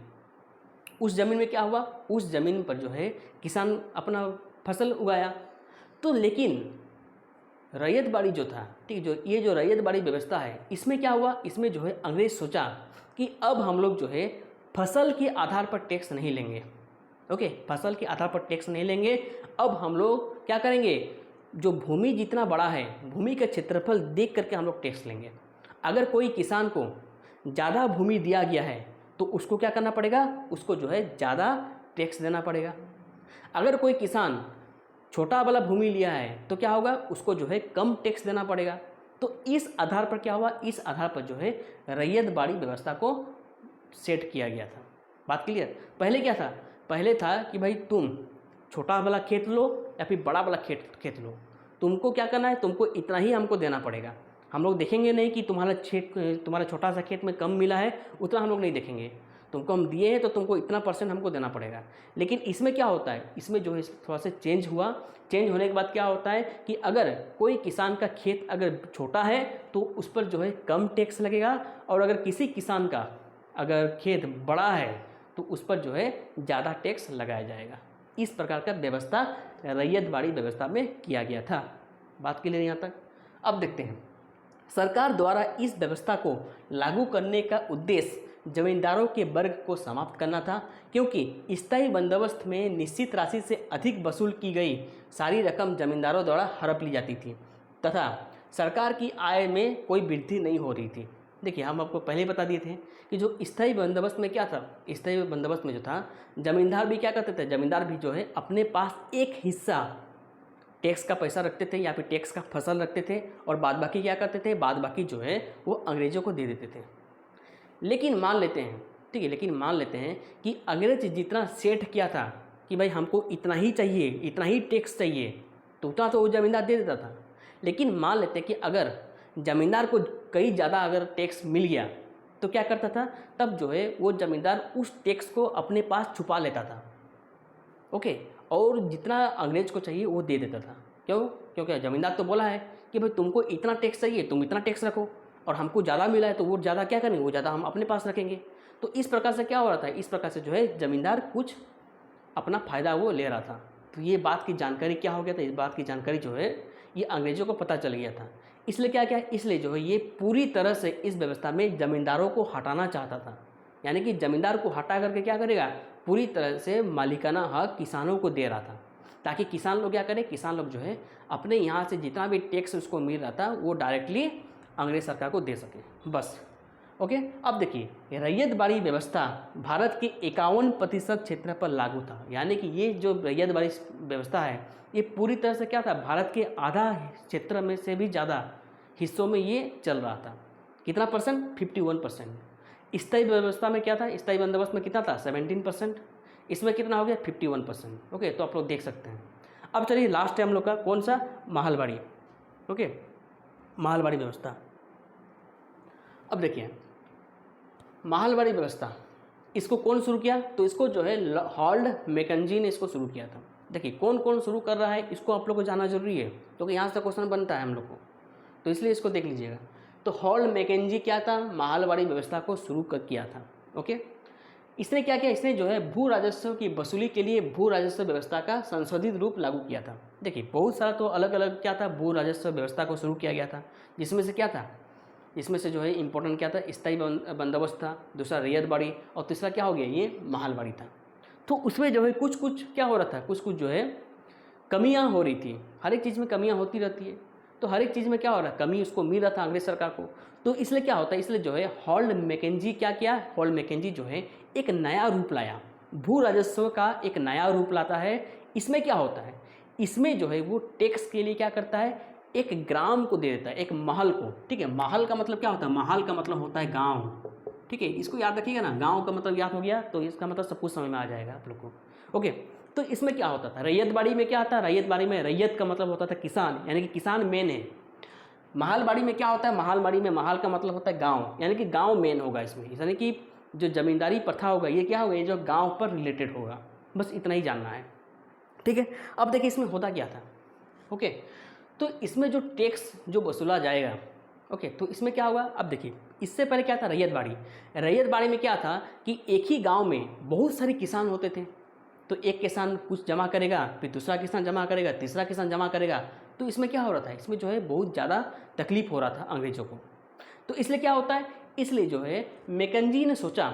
उस ज़मीन में क्या हुआ, उस ज़मीन पर जो है किसान अपना फसल उगाया। तो लेकिन रैयतबाड़ी जो था, ठीक, जो ये जो रैयतबाड़ी व्यवस्था है, इसमें क्या हुआ, इसमें जो है अंग्रेज सोचा कि अब हम लोग जो है फसल के आधार पर टैक्स नहीं लेंगे। ओके, फसल के आधार पर टैक्स नहीं लेंगे, अब हम लोग क्या करेंगे, जो भूमि जितना बड़ा है, भूमि का क्षेत्रफल देख करके हम लोग टैक्स लेंगे। अगर कोई किसान को ज़्यादा भूमि दिया गया है तो उसको क्या करना पड़ेगा, उसको जो है ज़्यादा टैक्स देना पड़ेगा। अगर कोई किसान छोटा वाला भूमि लिया है तो क्या होगा, उसको जो है कम टैक्स देना पड़ेगा। तो इस आधार पर क्या हुआ, इस आधार पर जो है रैयतबाड़ी व्यवस्था को सेट किया गया था। बात क्लियर। पहले क्या था, पहले था कि भाई तुम छोटा वाला खेत लो या फिर बड़ा वाला खेत लो, तुमको क्या करना है, तुमको इतना ही हमको देना पड़ेगा। हम लोग देखेंगे नहीं कि तुम्हारा छोटा सा खेत में कम मिला है, उतना हम लोग नहीं देखेंगे, तुमको हम दिए हैं तो तुमको इतना % हमको देना पड़ेगा। लेकिन इसमें क्या होता है, इसमें जो है थोड़ा सा चेंज हुआ। चेंज होने के बाद क्या होता है कि अगर कोई किसान का खेत अगर छोटा है तो उस पर जो है कम टैक्स लगेगा, और अगर किसी किसान का अगर खेत बड़ा है तो उस पर जो है ज़्यादा टैक्स लगाया जाएगा। इस प्रकार का व्यवस्था रैयतबाड़ी व्यवस्था में किया गया था। बात के लिए यहाँ तक। अब देखते हैं, सरकार द्वारा इस व्यवस्था को लागू करने का उद्देश्य जमींदारों के वर्ग को समाप्त करना था, क्योंकि स्थायी बंदोबस्त में निश्चित राशि से अधिक वसूल की गई सारी रकम जमींदारों द्वारा हड़प ली जाती थी तथा सरकार की आय में कोई वृद्धि नहीं हो रही थी। देखिए हम आपको पहले बता दिए थे कि जो स्थायी बंदोबस्त में क्या था, स्थायी बंदोबस्त में जो था जमींदार भी क्या करते थे, जमींदार भी जो है अपने पास एक हिस्सा टैक्स का पैसा रखते थे या फिर टैक्स का फसल रखते थे, और बाद बाकी क्या करते थे, बाद बाकी जो है वो अंग्रेज़ों को दे देते थे। लेकिन मान लेते हैं, ठीक है, लेकिन मान लेते हैं कि अंग्रेज जितना सेट किया था कि भाई हमको इतना ही चाहिए, इतना ही टैक्स चाहिए, तो उतना तो वो ज़मींदार दे देता था। लेकिन मान लेते हैं कि अगर ज़मींदार को कई ज़्यादा अगर टैक्स मिल गया तो क्या करता था, तब जो है वो ज़मींदार उस टैक्स को अपने पास छुपा लेता था। ओके, और जितना अंग्रेज को चाहिए वो दे देता था। क्यों, क्योंकि ज़मींदार तो बोला है कि भाई तुमको इतना टैक्स चाहिए, तुम इतना टैक्स रखो, और हमको ज़्यादा मिला है तो वो ज़्यादा क्या करेंगे, वो ज़्यादा हम अपने पास रखेंगे। तो इस प्रकार से क्या हो रहा था, इस प्रकार से जो है ज़मींदार कुछ अपना फ़ायदा वो ले रहा था। तो ये बात की जानकारी क्या हो गया था, इस बात की जानकारी जो है ये अंग्रेज़ों को पता चल गया था। इसलिए क्या क्या, इसलिए जो है ये पूरी तरह से इस व्यवस्था में ज़मींदारों को हटाना चाहता था। यानी कि ज़मींदार को हटा करके क्या करेगा, पूरी तरह से मालिकाना हक किसानों को दे रहा था, ताकि किसान लोग क्या करें, किसान लोग जो है अपने यहाँ से जितना भी टैक्स उसको मिल रहा था वो डायरेक्टली अंग्रेज सरकार को दे सके, बस। ओके, अब देखिए रैयतबाड़ी व्यवस्था भारत के 51% क्षेत्र पर लागू था। यानी कि ये जो रैयतबाड़ी व्यवस्था है ये पूरी तरह से क्या था, भारत के आधा क्षेत्र में से भी ज़्यादा हिस्सों में ये चल रहा था। कितना परसेंट, 51%। स्थायी व्यवस्था में क्या था, स्थायी बंदोबस्त में कितना था, 17%। इसमें कितना हो गया, 51%। ओके, तो आप लोग देख सकते हैं। अब चलिए लास्ट है हम लोग का कौन सा, महलबाड़ी। ओके, महलबाड़ी व्यवस्था। अब देखिए महलबाड़ी व्यवस्था इसको कौन शुरू किया, तो इसको जो है हॉल्ड मैकेंजी ने इसको शुरू किया था। देखिए कौन कौन शुरू कर रहा है इसको आप लोग को जानना जरूरी है, क्योंकि यहाँ से क्वेश्चन बनता है हम लोग को, तो इसलिए इसको देख लीजिएगा। तो हॉल्ड मैकेंजी क्या था, महलबाड़ी व्यवस्था को शुरू कर किया था। ओके, इसने क्या किया, इसने जो है भू राजस्व की वसूली के लिए भू राजस्व व्यवस्था का संशोधित रूप लागू किया था। देखिए बहुत सारा तो अलग अलग क्या था, भू राजस्व व्यवस्था को शुरू किया गया था, जिसमें से क्या था, इसमें से जो है इंपॉर्टेंट क्या था, स्थायी बंदोबस्त था, दूसरा रैयतबाड़ी, और तीसरा क्या हो गया, ये महलबाड़ी था। तो उसमें जो है कुछ कुछ क्या हो रहा था, कुछ कुछ जो है कमियां हो रही थी। हर एक चीज़ में कमियां होती रहती है, तो हर एक चीज़ में क्या हो रहा है, कमी उसको मिल रहा था अंग्रेज सरकार को। तो इसलिए क्या होता है, इसलिए जो है हॉल्ड मैकेंजी क्या किया, हॉल्ड मैकेंजी जो है एक नया रूप लाया, भू राजस्व का एक नया रूप लाता है। इसमें क्या होता है, इसमें जो है वो टैक्स के लिए क्या करता है, एक ग्राम को दे देता है, एक महल को। ठीक है, महल का मतलब क्या होता है, महल का मतलब होता है गांव। ठीक है, इसको याद रखिएगा ना, गांव का मतलब याद हो गया तो इसका मतलब सब कुछ समझ में आ जाएगा आप लोग को। ओके, तो इसमें क्या होता था, रैयतबाड़ी में क्या आता है, रैयतबाड़ी में रैयत का मतलब होता था किसान, यानी कि किसान मेन है। महलबाड़ी में क्या होता है, महलबाड़ी में महल का मतलब होता है गाँव, यानी कि गाँव मेन होगा इसमें, यानी कि जो जमींदारी प्रथा होगा ये क्या होगा, ये जो गाँव पर रिलेटेड होगा, बस इतना ही जानना है। ठीक है, अब देखिए इसमें होता क्या था। ओके, तो इसमें जो टैक्स जो वसूला जाएगा, ओके, तो इसमें क्या होगा, अब देखिए इससे पहले क्या था, रैयतबाड़ी। रैयतबाड़ी में क्या था कि एक ही गांव में बहुत सारे किसान होते थे, तो एक किसान कुछ जमा करेगा, फिर दूसरा किसान जमा करेगा, तीसरा किसान जमा करेगा। तो इसमें क्या हो रहा था, इसमें जो है बहुत ज़्यादा तकलीफ हो रहा था अंग्रेज़ों को। तो इसलिए क्या होता है, इसलिए जो है मैकेंजी ने सोचा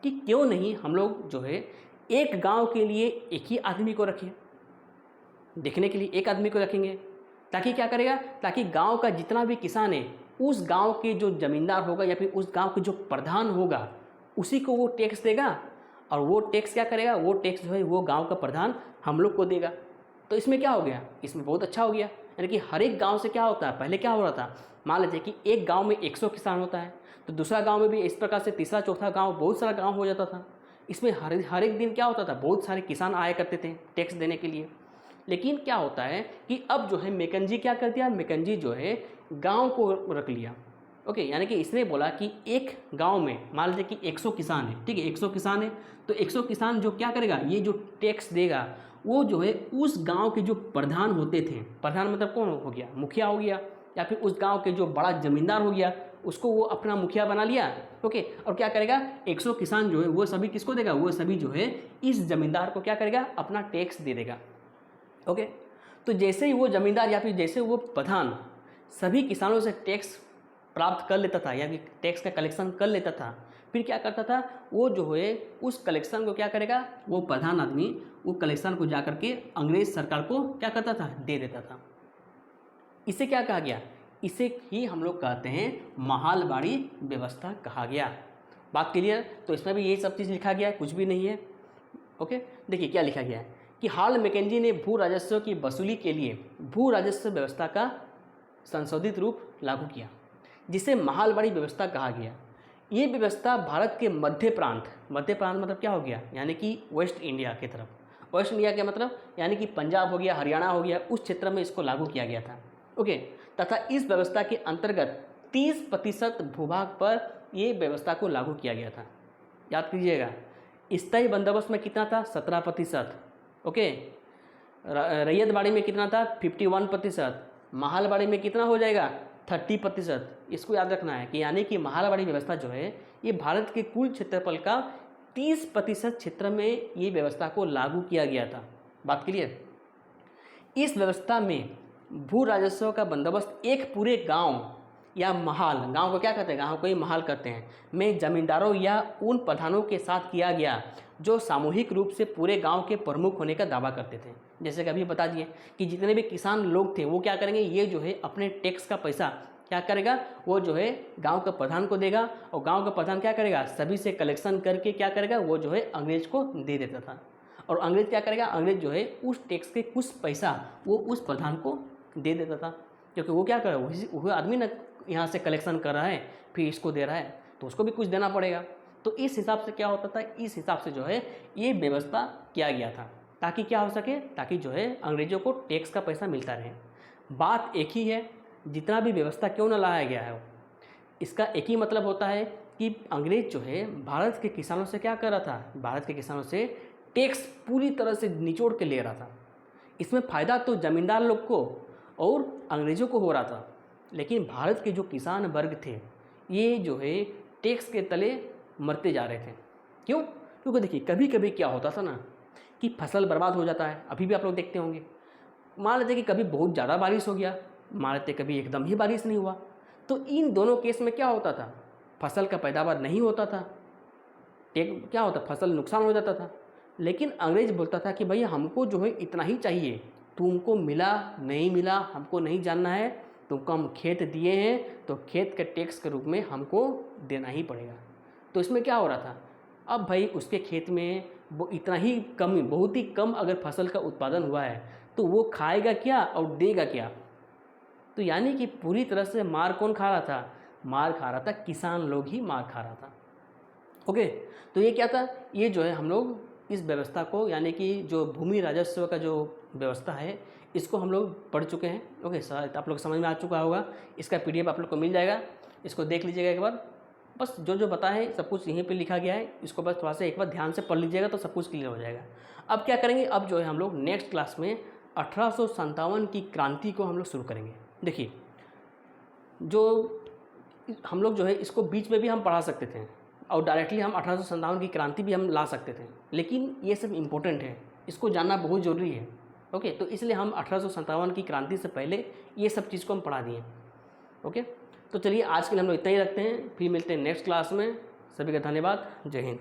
कि क्यों नहीं हम लोग जो है एक गाँव के लिए एक ही आदमी को रखें, देखने के लिए एक आदमी को रखेंगे, ताकि क्या करेगा, ताकि गांव का जितना भी किसान है उस गांव के जो जमींदार होगा या फिर उस गांव के जो प्रधान होगा उसी को वो टैक्स देगा, और वो टैक्स क्या करेगा, वो टैक्स जो है वो गांव का प्रधान हम लोग को देगा। तो इसमें क्या हो गया, इसमें बहुत अच्छा हो गया। यानी कि हर एक गाँव से क्या होता है, पहले क्या हो रहा था, मान लीजिए कि एक गाँव में 100 किसान होता है, तो दूसरा गाँव में भी इस प्रकार से तीसरा चौथा गाँव बहुत सारा गाँव हो जाता था। इसमें हर एक दिन क्या होता था, बहुत सारे किसान आया करते थे टैक्स देने के लिए। लेकिन क्या होता है कि अब जो है मैकेंजी क्या कर दिया, मैकेंजी जो है गांव को रख लिया। ओके, यानी कि इसने बोला कि एक गांव में मान लीजिए कि 100 किसान है, ठीक है, 100 किसान है, तो 100 किसान जो क्या करेगा, ये जो टैक्स देगा वो जो है उस गांव के जो प्रधान होते थे, प्रधान मतलब कौन हो गया, मुखिया हो गया, या फिर उस गांव के जो बड़ा जमींदार हो गया उसको वो अपना मुखिया बना लिया। ओके, और क्या करेगा, 100 किसान जो है वो सभी किसको देगा, वो सभी जो है इस जमींदार को क्या करेगा, अपना टैक्स दे देगा। ओके, तो जैसे ही वो जमींदार या फिर जैसे वो प्रधान सभी किसानों से टैक्स प्राप्त कर लेता था, यानी टैक्स का कलेक्शन कर लेता था, फिर क्या करता था, वो जो है उस कलेक्शन को क्या करेगा, वो प्रधान आदमी वो कलेक्शन को जा करके अंग्रेज सरकार को क्या करता था, दे देता था। इसे क्या कहा गया, इसे ही हम लोग कहते हैं महलबाड़ी व्यवस्था कहा गया। बात क्लियर, तो इसमें भी यही सब चीज़ लिखा गया है, कुछ भी नहीं है। ओके, देखिए क्या लिखा गया है कि हॉल्ड मैकेंजी ने भू राजस्व की वसूली के लिए भू राजस्व व्यवस्था का संशोधित रूप लागू किया, जिसे महलबाड़ी व्यवस्था कहा गया। ये व्यवस्था भारत के मध्य प्रांत मतलब क्या हो गया, यानी कि वेस्ट इंडिया की तरफ, वेस्ट इंडिया के मतलब यानी कि पंजाब हो गया, हरियाणा हो गया, उस क्षेत्र में इसको लागू किया गया था। ओके, तथा इस व्यवस्था के अंतर्गत 30% भूभाग पर ये व्यवस्था को लागू किया गया था। याद कीजिएगा, स्थायी बंदोबस्त में कितना था, 17%। ओके, रैयतबाड़ी में कितना था, 51%। महलबाड़ी में कितना हो जाएगा, 30%। इसको याद रखना है कि यानी कि महालवाड़ी व्यवस्था जो है ये भारत के कुल क्षेत्रफल का 30% क्षेत्र में ये व्यवस्था को लागू किया गया था। बात क्लियर। इस व्यवस्था में भू राजस्व का बंदोबस्त एक पूरे गांव या महाल, गांव को क्या कहते हैं, गांव को ही महाल कहते हैं, में जमींदारों या उन प्रधानों के साथ किया गया जो सामूहिक रूप से पूरे गांव के प्रमुख होने का दावा करते थे। जैसे कि अभी बता दिए कि जितने भी किसान लोग थे वो क्या करेंगे, ये जो है अपने टैक्स का पैसा क्या करेगा, वो जो है गांव के प्रधान को देगा और गांव का प्रधान क्या करेगा, सभी से कलेक्शन करके क्या करेगा, वो जो है अंग्रेज को दे देता था। और अंग्रेज क्या करेगा, अंग्रेज जो है उस टैक्स के कुछ पैसा वो उस प्रधान को दे देता था, क्योंकि वो क्या कर रहा है, वो आदमी ना यहाँ से कलेक्शन कर रहा है फिर इसको दे रहा है तो उसको भी कुछ देना पड़ेगा। तो इस हिसाब से क्या होता था, इस हिसाब से जो है ये व्यवस्था किया गया था ताकि क्या हो सके, ताकि जो है अंग्रेजों को टैक्स का पैसा मिलता रहे। बात एक ही है, जितना भी व्यवस्था क्यों ना लाया गया है इसका एक ही मतलब होता है कि अंग्रेज जो है भारत के किसानों से क्या कर रहा था, भारत के किसानों से टैक्स पूरी तरह से निचोड़ के ले रहा था। इसमें फ़ायदा तो ज़मींदार लोग को और अंग्रेज़ों को हो रहा था, लेकिन भारत के जो किसान वर्ग थे ये जो है टैक्स के तले मरते जा रहे थे। क्यों? क्योंकि देखिए कभी कभी क्या होता था ना कि फसल बर्बाद हो जाता है, अभी भी आप लोग देखते होंगे। मान लेते कि कभी बहुत ज़्यादा बारिश हो गया, मान लेते कभी एकदम ही बारिश नहीं हुआ, तो इन दोनों केस में क्या होता था, फसल का पैदावार नहीं होता था, क्या होता, फसल नुकसान हो जाता था। लेकिन अंग्रेज बोलता था कि भैया हमको जो है इतना ही चाहिए, तुमको मिला नहीं मिला हमको नहीं जानना है, तुमको हम खेत दिए हैं तो खेत के टैक्स के रूप में हमको देना ही पड़ेगा। तो इसमें क्या हो रहा था, अब भाई उसके खेत में वो इतना ही कम, बहुत ही कम अगर फसल का उत्पादन हुआ है तो वो खाएगा क्या और देगा क्या। तो यानी कि पूरी तरह से मार कौन खा रहा था, मार खा रहा था किसान लोग ही मार खा रहा था। ओके, तो ये क्या था, ये जो है हम लोग इस व्यवस्था को यानी कि जो भूमि राजस्व का जो व्यवस्था है इसको हम लोग पढ़ चुके हैं। ओके सर, आप लोग समझ में आ चुका होगा। इसका PDF आप लोग को मिल जाएगा, इसको देख लीजिएगा एक बार। बस जो जो बताया है सब कुछ यहीं पे लिखा गया है, इसको बस थोड़ा सा एक बार ध्यान से पढ़ लीजिएगा तो सब कुछ क्लियर हो जाएगा। अब क्या करेंगे, अब जो है हम लोग नेक्स्ट क्लास में 1857 की क्रांति को हम लोग शुरू करेंगे। देखिए जो हम लोग जो है इसको बीच में भी हम पढ़ा सकते थे और डायरेक्टली हम 1857 की क्रांति भी हम ला सकते थे, लेकिन ये सब इम्पोर्टेंट है, इसको जानना बहुत ज़रूरी है। ओके, तो इसलिए हम 1857 की क्रांति से पहले ये सब चीज़ को हम पढ़ा दिए। ओके, तो चलिए आज के लिए हम लोग इतना ही रखते हैं, फिर मिलते हैं नेक्स्ट क्लास में। सभी का धन्यवाद, जय हिंद।